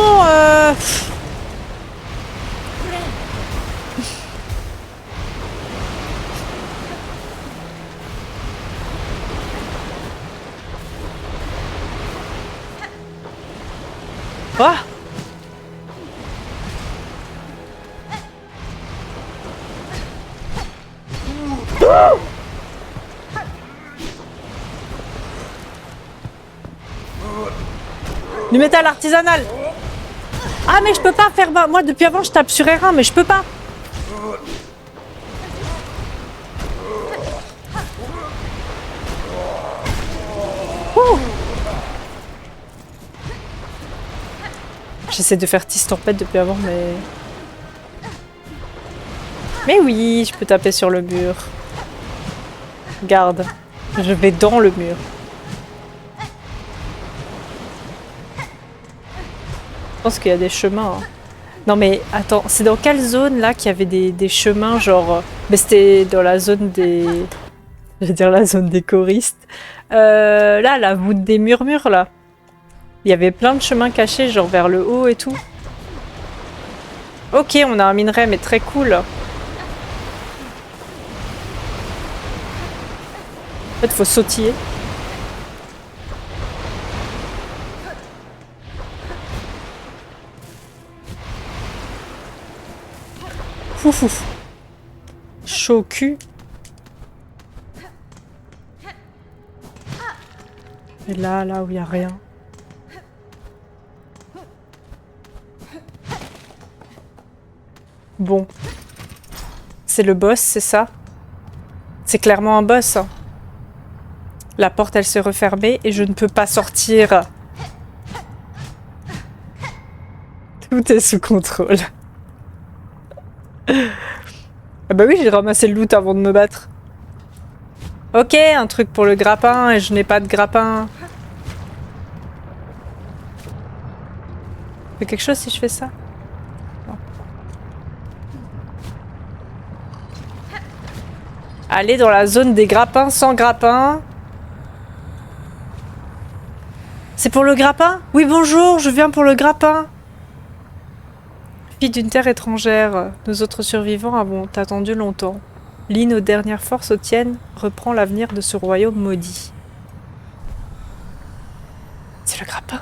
Ah! Du métal artisanal. Ah mais je peux pas faire... Moi depuis avant je tape sur R1 mais je peux pas. Ouh. J'essaie de faire Tis Tempête depuis avant mais... Mais oui, je peux taper sur le mur. Regarde, je vais dans le mur. Je pense qu'il y a des chemins. Hein. Non mais attends, c'est dans quelle zone là qu'il y avait des chemins genre... Mais c'était dans la zone des... Je vais dire la zone des choristes. Là, la voûte des murmures là. Il y avait plein de chemins cachés genre vers le haut et tout. Ok, on a un minerai mais très cool. En fait, faut sautiller. Fouf. Chaud au cul. Et là où il n'y a rien. Bon. C'est le boss, c'est ça? C'est clairement un boss. Hein. La porte, elle s'est refermée et je ne peux pas sortir. Tout est sous contrôle. Ah bah oui, j'ai ramassé le loot avant de me battre. Ok, un truc pour le grappin et je n'ai pas de grappin. Je fais quelque chose si je fais ça? Non. Aller dans la zone des grappins sans grappin. C'est pour le grappin? Oui, bonjour, je viens pour le grappin. Fille d'une terre étrangère, nous autres survivants avons attendu longtemps. Lie nos dernières forces aux tiennes, reprend l'avenir de ce royaume maudit. C'est le grappin.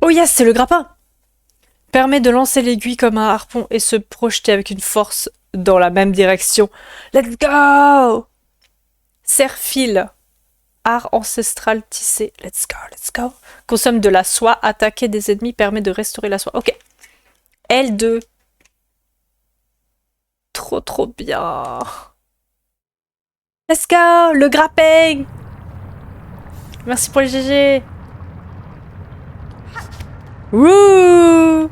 Oh yes, c'est le grappin! Permet de lancer l'aiguille comme un harpon et se projeter avec une force dans la même direction. Let's go! Serre-fil. Art ancestral tissé. Let's go. Consomme de la soie. Attaquer des ennemis permet de restaurer la soie. Ok. L2. Trop bien. Let's go! Le grappin! Merci pour les GG. Wouh!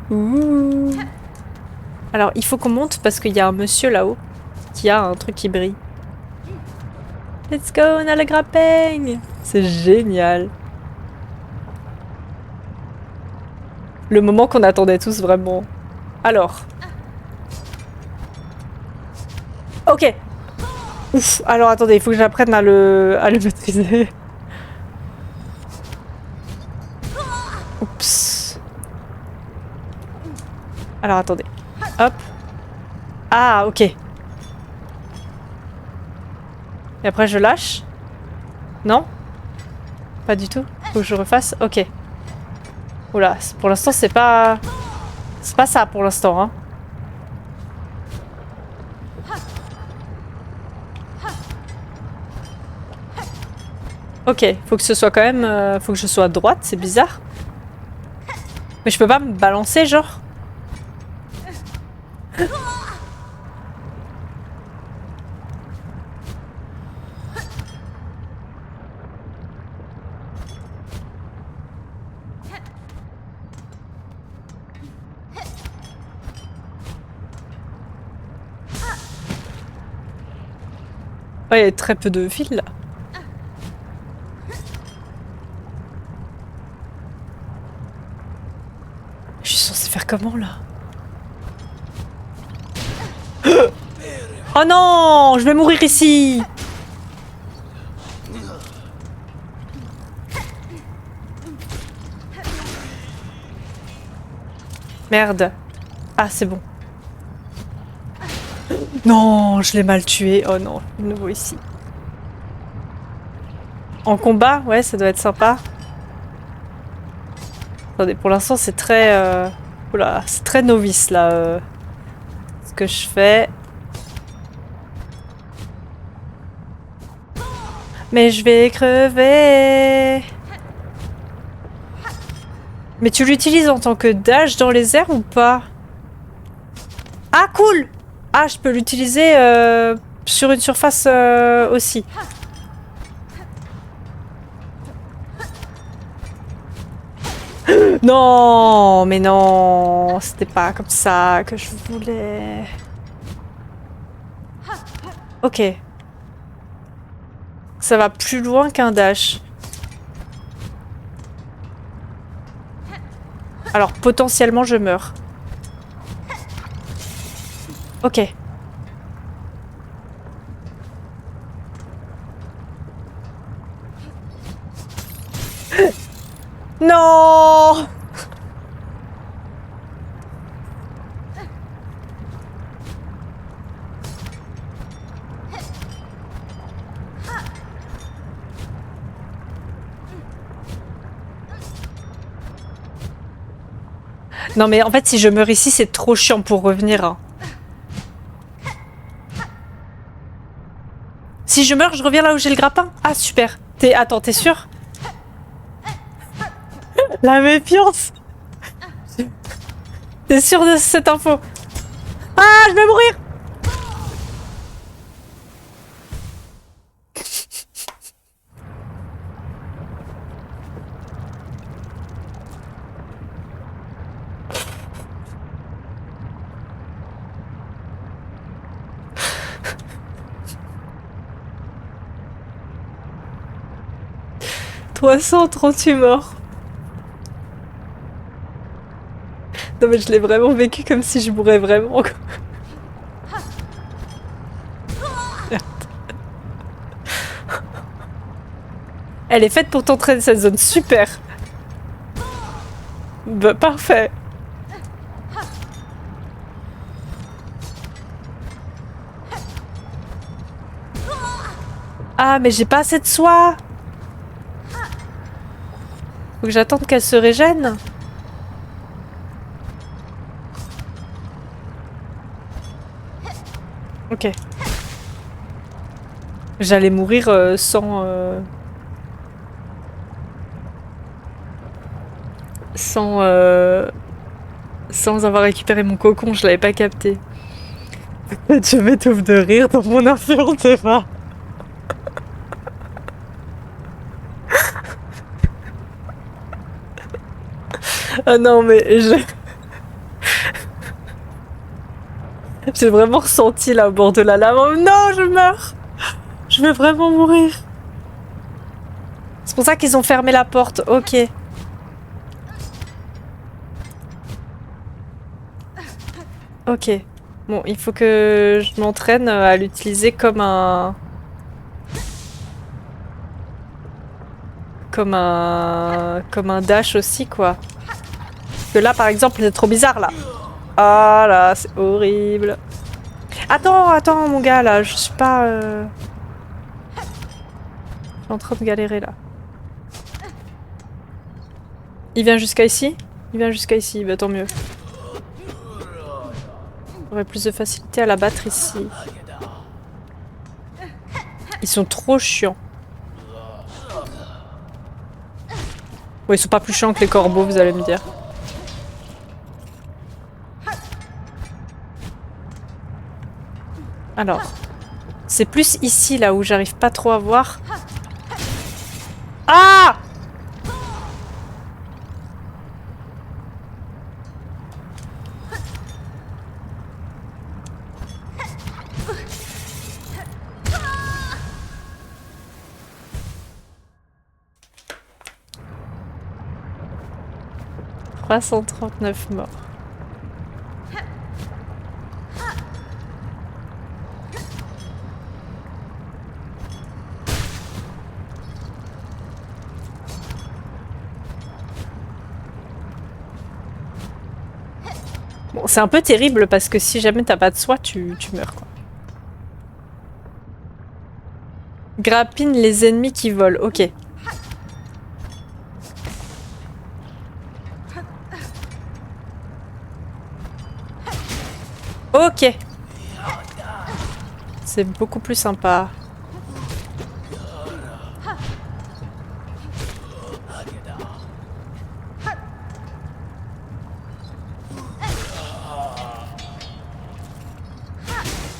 Ouh. Alors, il faut qu'on monte parce qu'il y a un monsieur là-haut qui a un truc qui brille. Let's go, on a le grappin. C'est génial. Le moment qu'on attendait tous vraiment. Alors. Ok. Ouf, alors attendez, il faut que j'apprenne à le maîtriser. Oups. Alors attendez. Hop. Ah, ok. Et après je lâche. Non? Pas du tout. Faut que je refasse. Ok. Oula, pour l'instant c'est pas... C'est pas ça pour l'instant, hein. Ok, faut que ce soit quand même... faut que je sois à droite, c'est bizarre. Mais je peux pas me balancer, genre? Ouais, il y a très peu de fils là. Je suis censée faire comment là? Oh non! Je vais mourir ici! Merde. Ah, c'est bon. Non, je l'ai mal tué. Oh non, de nouveau ici. En combat, ouais, ça doit être sympa. Attendez, pour l'instant, c'est très... Oula, c'est très novice, là. Ce que je fais. Mais je vais crever. Mais tu l'utilises en tant que dash dans les airs ou pas? Ah, cool! Ah, je peux l'utiliser sur une surface aussi. Non, mais non, c'était pas comme ça que je voulais. Ok. Ça va plus loin qu'un dash. Alors, potentiellement, je meurs. Ok. Non! Non mais en fait si je meurs ici c'est trop chiant pour revenir. Hein. Si je meurs je reviens là où j'ai le grappin. Ah super. Attends, t'es sûr? La méfiance. T'es sûr de cette info? Ah, je vais mourir. 338 morts. Non mais je l'ai vraiment vécu comme si je mourais vraiment. Elle est faite pour t'entraîner cette zone, super. Bah parfait. Ah mais j'ai pas assez de soie. Faut que j'attende qu'elle se régène. Ok. J'allais mourir sans avoir récupéré mon cocon, je l'avais pas capté. Je m'étouffe de rire dans mon influence, c'est pas. Ah non mais j'ai vraiment ressenti là au bord de la lave. Oh non, je meurs. Je vais vraiment mourir. C'est pour ça qu'ils ont fermé la porte. Ok. Ok. Bon, il faut que je m'entraîne à l'utiliser comme un... Comme un dash aussi, quoi. Parce que là, par exemple, c'est trop bizarre, là. Ah là, c'est horrible. Attends, mon gars, là. Je suis pas... Je suis en train de galérer, là. Il vient jusqu'à ici? Il vient jusqu'à ici, bah tant mieux. J'aurais plus de facilité à la battre ici. Ils sont trop chiants. Bon, ils sont pas plus chiants que les corbeaux, vous allez me dire. Alors, c'est plus ici, là, où j'arrive pas trop à voir. Ah! « 339 morts. » Bon, c'est un peu terrible parce que si jamais t'as pas de soie, tu meurs, quoi. Grappine les ennemis qui volent, ok. Ok. C'est beaucoup plus sympa.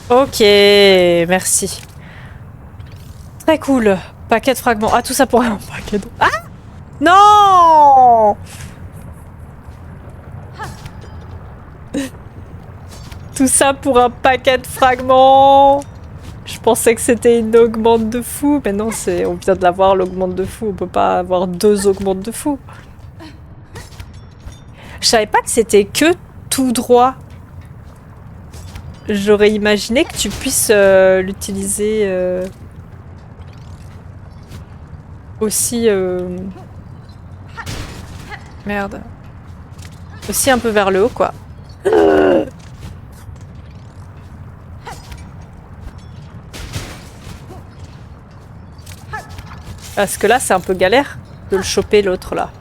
Ok, merci. Très cool. Paquet de fragments. Ah, tout ça pour un paquet de... Ah! Non! Tout ça pour un paquet de fragments. Je pensais que c'était une augmente de fou, mais non, on vient de l'avoir, l'augmente de fou. On peut pas avoir 2 augmentes de fou. Je savais pas que c'était que tout droit. J'aurais imaginé que tu puisses l'utiliser aussi... Merde. Aussi un peu vers le haut, quoi. Parce que là, c'est un peu galère de le choper, l'autre, là.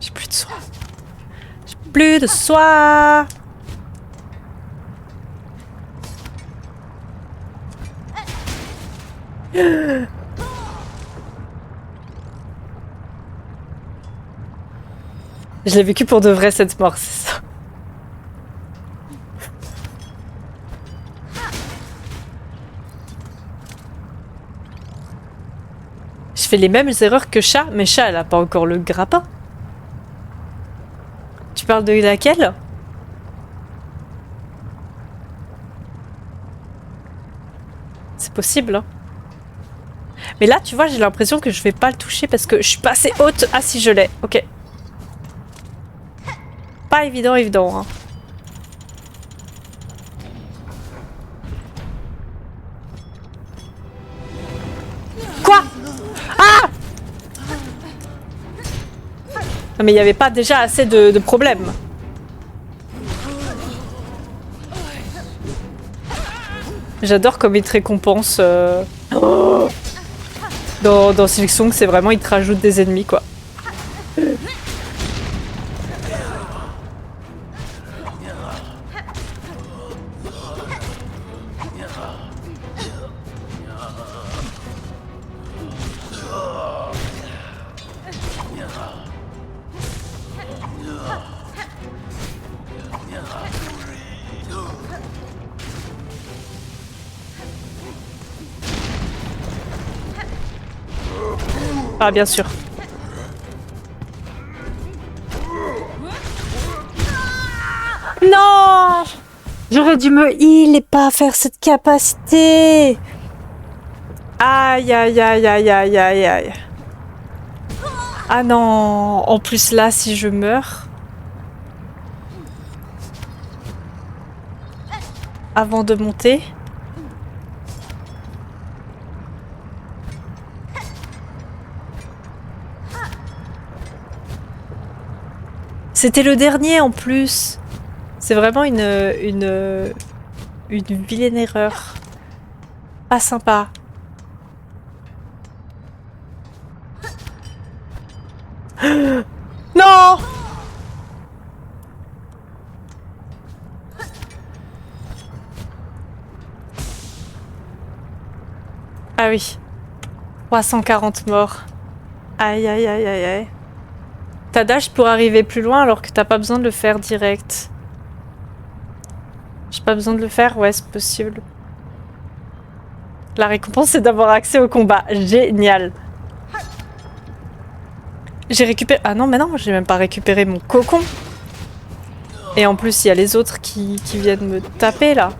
J'ai plus de soie. J'ai plus de soie. Je l'ai vécu pour de vrai, cette mort, c'est ça. Je fais les mêmes erreurs que Chat, mais Chat, elle a pas encore le grappin. Tu parles de laquelle? C'est possible, hein. Mais là, tu vois, j'ai l'impression que je vais pas le toucher parce que je suis pas assez haute. Ah si, je l'ai. Ok. Pas évident, hein. Quoi? Ah! Non mais il n'y avait pas déjà assez de problèmes. J'adore comme il te récompense dans Silksong, c'est vraiment il te rajoute des ennemis, quoi. Ah, bien sûr. Non! J'aurais dû me heal et pas faire cette capacité. Aïe, aïe, aïe, aïe, aïe, aïe, aïe. Ah non, en plus là, si je meurs... Avant de monter... C'était le dernier en plus. C'est vraiment une vilaine erreur. Pas sympa. Non! Ah oui. 340 morts. Aïe aïe aïe aïe aïe. T'as dash pour arriver plus loin alors que t'as pas besoin de le faire direct. J'ai pas besoin de le faire? Ouais, c'est possible. La récompense, c'est d'avoir accès au combat. Génial. J'ai récupéré... Ah non, mais non, j'ai même pas récupéré mon cocon. Et en plus, il y a les autres qui viennent me taper, là.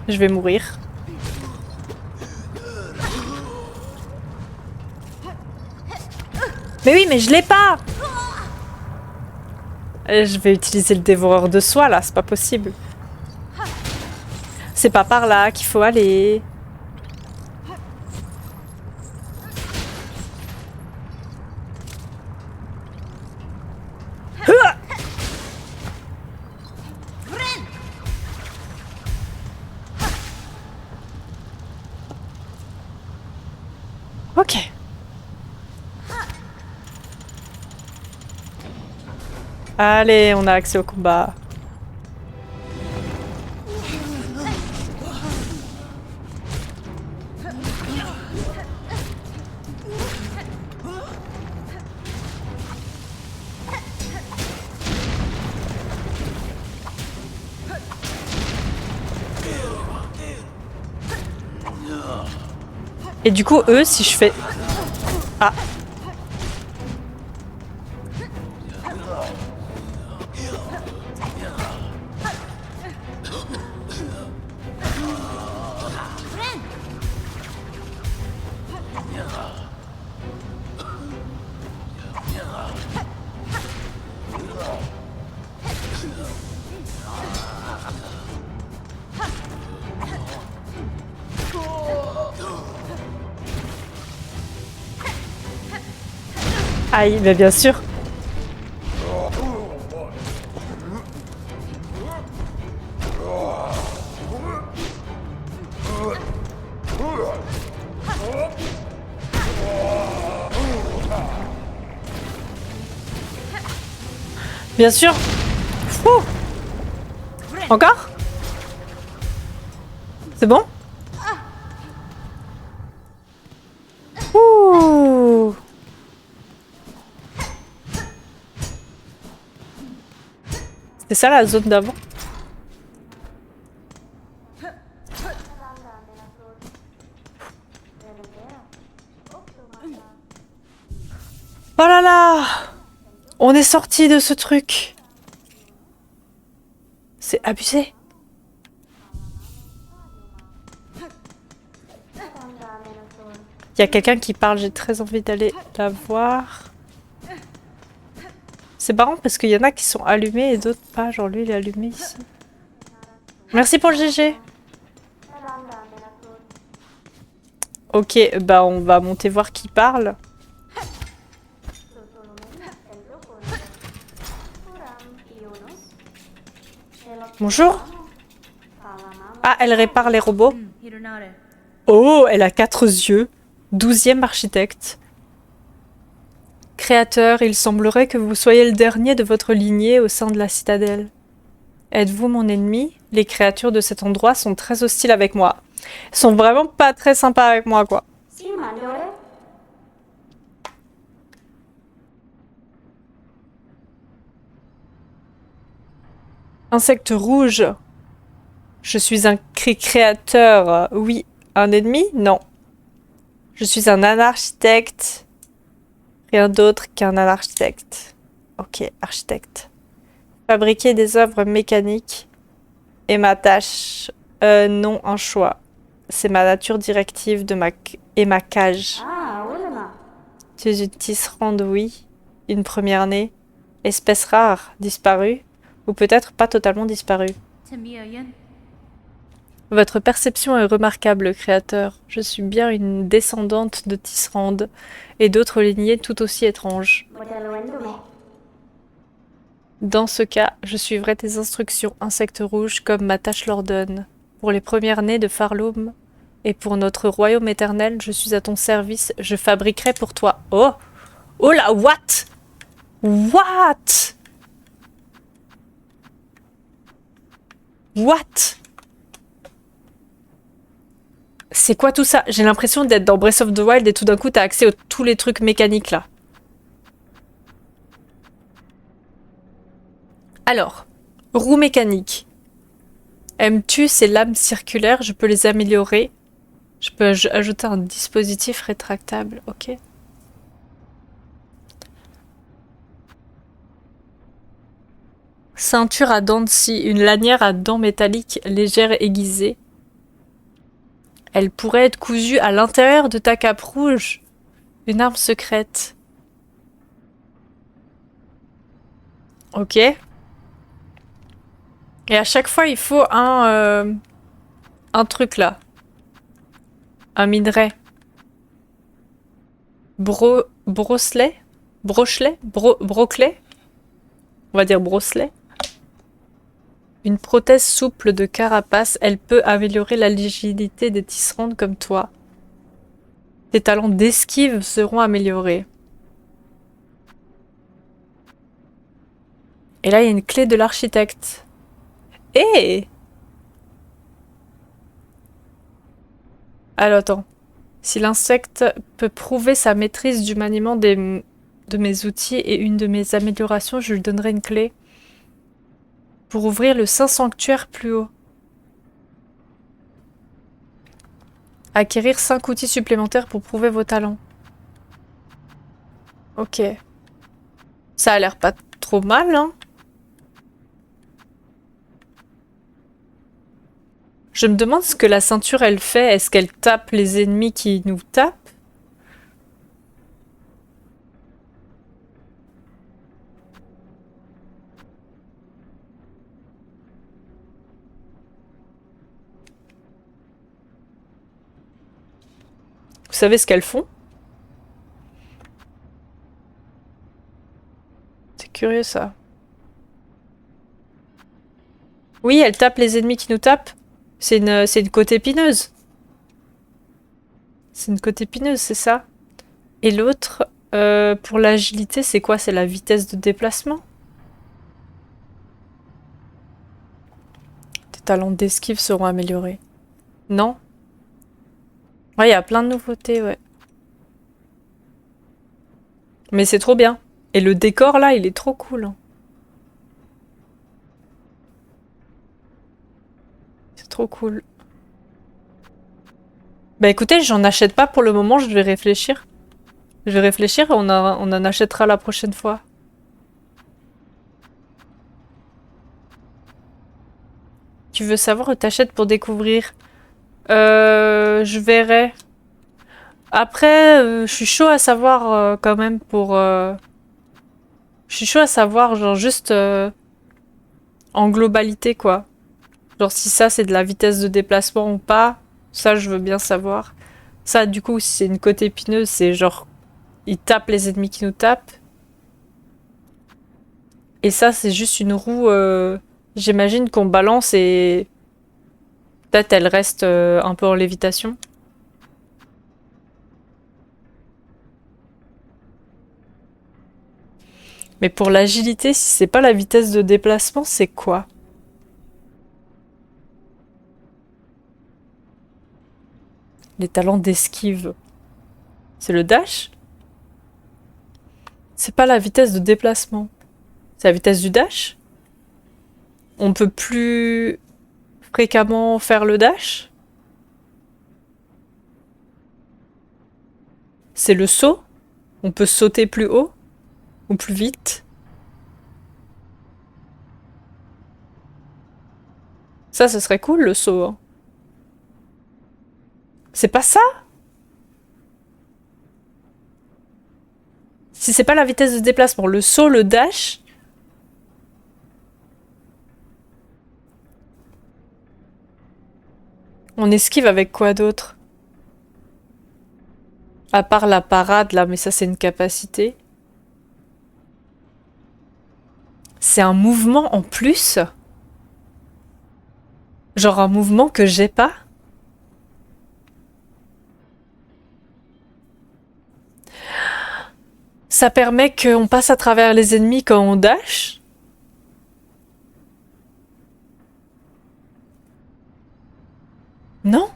Je vais mourir. Mais oui, mais je l'ai pas! Je vais utiliser le dévoreur de soi, là. C'est pas possible. C'est pas par là qu'il faut aller. Ok. Allez, on a accès au combat. Et du coup, eux, si je fais... Ah. Aïe, mais bien sûr. Bien sûr. Ouh. Encore? C'est bon? Ouh. C'est ça la zone d'avant? Oh là là! On est sorti de ce truc. C'est abusé. Il y a quelqu'un qui parle, j'ai très envie d'aller la voir. C'est marrant parce qu'il y en a qui sont allumés et d'autres pas. Genre lui, il est allumé ici. Merci pour le GG. Ok, bah on va monter voir qui parle. Bonjour. Ah, elle répare les robots. Oh, elle a 4 yeux. 12e architecte. Créateur, il semblerait que vous soyez le dernier de votre lignée au sein de la citadelle. Êtes-vous mon ennemi? Les créatures de cet endroit sont très hostiles avec moi. Elles sont vraiment pas très sympas avec moi, quoi. Insecte rouge. Je suis un créateur. Oui. Un ennemi? Non. Je suis un anarchitecte. Rien d'autre qu'un anarchitecte. Ok, architecte. Fabriquer des œuvres mécaniques est ma tâche, non un choix. C'est ma nature directive et ma cage. Tu es une tisserande, oui. Une première née. Espèce rare, disparue. Ou peut-être pas totalement disparue. Votre perception est remarquable, créateur. Je suis bien une descendante de tisserandes et d'autres lignées tout aussi étranges. Dans ce cas, je suivrai tes instructions, insecte rouge, comme ma tâche l'ordonne. Pour les premières nées de Farloum et pour notre royaume éternel, je suis à ton service. Je fabriquerai pour toi. Oh! Oh là, what? What? What? C'est quoi tout ça? J'ai l'impression d'être dans Breath of the Wild et tout d'un coup t'as accès à tous les trucs mécaniques là. Alors, roues mécaniques. Aimes-tu ces lames circulaires? Je peux les améliorer. Je peux ajouter un dispositif rétractable, ok. Ceinture à dents de scie, une lanière à dents métalliques légère et aiguisée. Elle pourrait être cousue à l'intérieur de ta cape rouge. Une arme secrète. Ok. Et à chaque fois, il faut un truc là. Un minerai. Brocelet? Brochelet? Broclet? On va dire brocelet. Une prothèse souple de carapace, elle peut améliorer la légibilité des tisserandes comme toi. Tes talents d'esquive seront améliorés. Et là, il y a une clé de l'architecte. Eh! Alors, attends. Si l'insecte peut prouver sa maîtrise du maniement de mes outils et une de mes améliorations, je lui donnerai une clé pour ouvrir le Saint Sanctuaire plus haut. Acquérir 5 outils supplémentaires pour prouver vos talents. Ok. Ça a l'air pas trop mal, hein. Je me demande ce que la ceinture, elle fait. Est-ce qu'elle tape les ennemis qui nous tapent? Vous savez ce qu'elles font? C'est curieux, ça. Oui, elle tape les ennemis qui nous tapent. C'est une côte épineuse. C'est une côte épineuse, c'est ça. Et l'autre, pour l'agilité, c'est quoi? C'est la vitesse de déplacement? Tes talents d'esquive seront améliorés. Non? Ouais, il y a plein de nouveautés, ouais. Mais c'est trop bien. Et le décor, là, il est trop cool, hein. C'est trop cool. Bah écoutez, j'en achète pas pour le moment, je vais réfléchir. Je vais réfléchir et on en achètera la prochaine fois. Tu veux savoir où t'achètes pour découvrir? Je verrai. Après, je suis chaud à savoir quand même pour... Je suis chaud à savoir, genre juste en globalité, quoi. Genre si ça, c'est de la vitesse de déplacement ou pas. Ça, je veux bien savoir. Ça, du coup, si c'est une côte épineuse, c'est genre... Il tape les ennemis qui nous tapent. Et ça, c'est juste une roue... J'imagine qu'on balance et... Peut-être elle reste un peu en lévitation. Mais pour l'agilité, si c'est pas la vitesse de déplacement, c'est quoi? Les talents d'esquive. C'est le dash? C'est pas la vitesse de déplacement. C'est la vitesse du dash? On peut plus fréquemment faire le dash? C'est le saut? On peut sauter plus haut? Ou plus vite? Ça, ce serait cool, le saut. Hein. C'est pas ça? Si c'est pas la vitesse de déplacement, le saut, le dash... On esquive avec quoi d'autre? À part la parade, là, mais ça, c'est une capacité. C'est un mouvement en plus? Genre un mouvement que j'ai pas? Ça permet qu'on passe à travers les ennemis quand on dash? Non?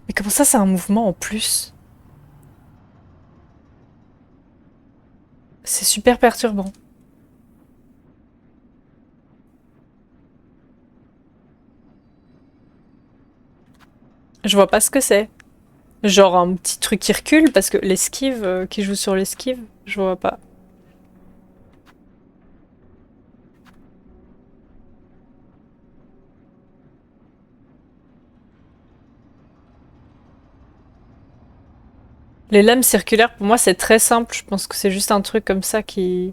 Mais comment ça, c'est un mouvement en plus? C'est super perturbant. Je vois pas ce que c'est. Genre un petit truc qui recule parce que l'esquive, qui joue sur l'esquive, je vois pas. Les lames circulaires, pour moi, c'est très simple. Je pense que c'est juste un truc comme ça qui...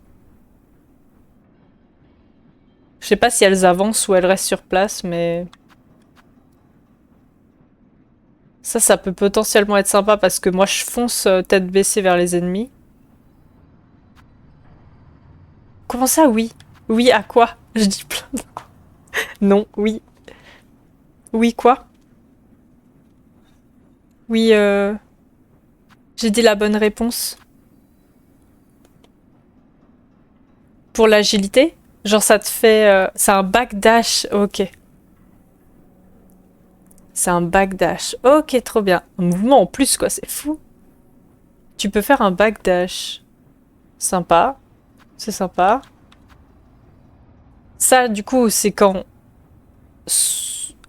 Je sais pas si elles avancent ou elles restent sur place, mais... Ça peut potentiellement être sympa parce que moi, je fonce tête baissée vers les ennemis. Comment ça, oui? Oui, à quoi? Je dis plein de... Non, oui. Oui, quoi? Oui, j'ai dit la bonne réponse. Pour l'agilité? Genre, ça te fait... c'est un backdash. Ok. C'est un backdash. Ok, trop bien. Un mouvement en plus, quoi. C'est fou. Tu peux faire un backdash. Sympa. C'est sympa. Ça, du coup, c'est quand...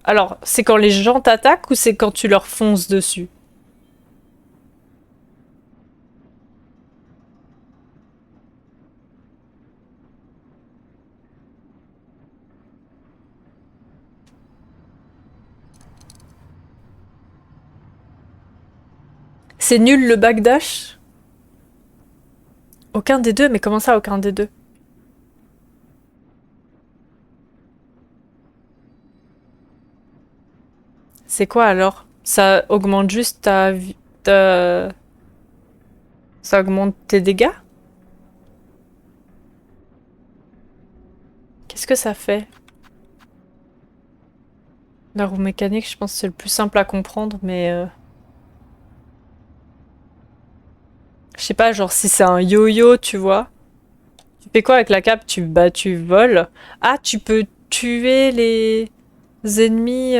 Alors, c'est quand les gens t'attaquent ou c'est quand tu leur fonces dessus? C'est nul le backdash? Aucun des deux? Mais comment ça, aucun des deux? C'est quoi alors? Ça augmente juste ta... Ça augmente tes dégâts? Qu'est-ce que ça fait? La roue mécanique, je pense que c'est le plus simple à comprendre, mais... Je sais pas, genre si c'est un yo-yo, tu vois. Tu fais quoi avec la cape? Tu voles. Ah, tu peux tuer les ennemis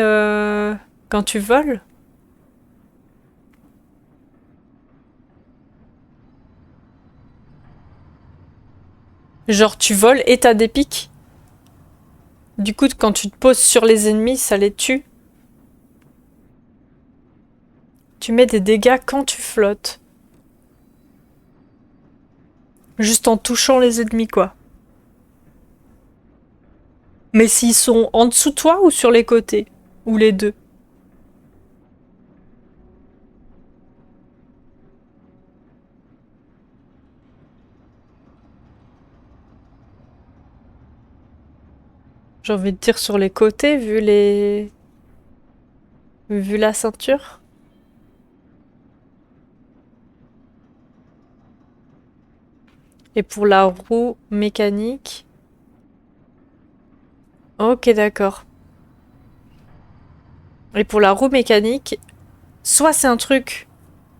quand tu voles? Genre tu voles et t'as des pics? Du coup, quand tu te poses sur les ennemis, ça les tue? Tu mets des dégâts quand tu flottes. Juste en touchant les ennemis, quoi. Mais s'ils sont en dessous de toi ou sur les côtés? Ou les deux? J'ai envie de dire sur les côtés, vu les... Vu la ceinture. Et pour la roue mécanique... Ok, d'accord. Et pour la roue mécanique, soit c'est un truc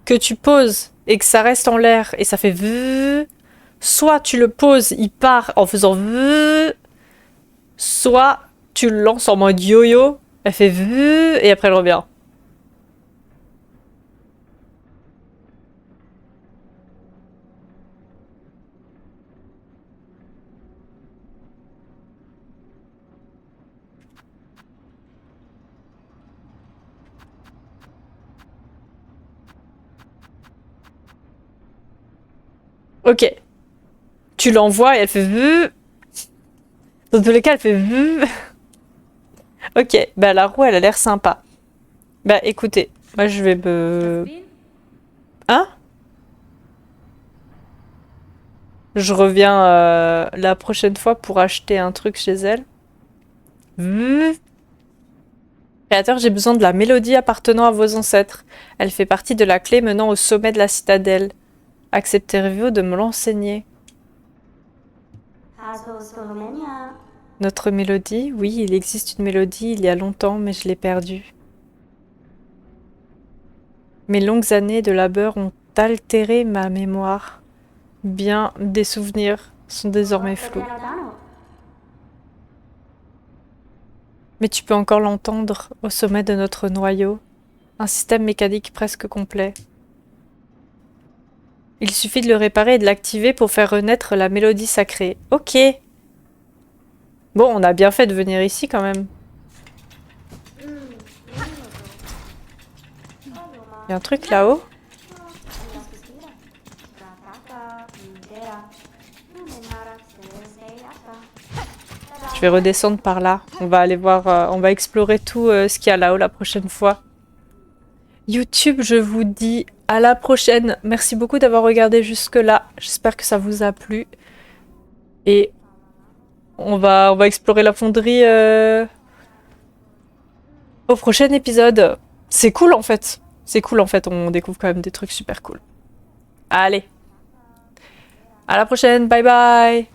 que tu poses et que ça reste en l'air et ça fait veuh, soit tu le poses, il part en faisant veuh, soit tu le lances en mode yo-yo, elle fait veuh et après elle revient. Ok. Tu l'envoies et elle fait veuh. Dans tous les cas, elle fait veuh. Ok, bah la roue, elle a l'air sympa. Bah écoutez, moi je vais me... Hein? Je reviens la prochaine fois pour acheter un truc chez elle. Créateur, j'ai besoin de la mélodie appartenant à vos ancêtres. Elle fait partie de la clé menant au sommet de la citadelle. Accepteriez-vous de me l'enseigner? Notre mélodie? Oui, il existe une mélodie il y a longtemps, mais je l'ai perdue. Mes longues années de labeur ont altéré ma mémoire. Bien des souvenirs sont désormais flous. Mais tu peux encore l'entendre au sommet de notre noyau. Un système mécanique presque complet. Il suffit de le réparer et de l'activer pour faire renaître la mélodie sacrée. Ok. Bon, on a bien fait de venir ici quand même. Il y a un truc là-haut. Je vais redescendre par là. On va aller voir, on va explorer tout ce qu'il y a là-haut la prochaine fois. YouTube, je vous dis à la prochaine. Merci beaucoup d'avoir regardé jusque-là. J'espère que ça vous a plu. Et on va explorer la fonderie au prochain épisode. C'est cool en fait. C'est cool en fait. On découvre quand même des trucs super cool. Allez. À la prochaine. Bye bye.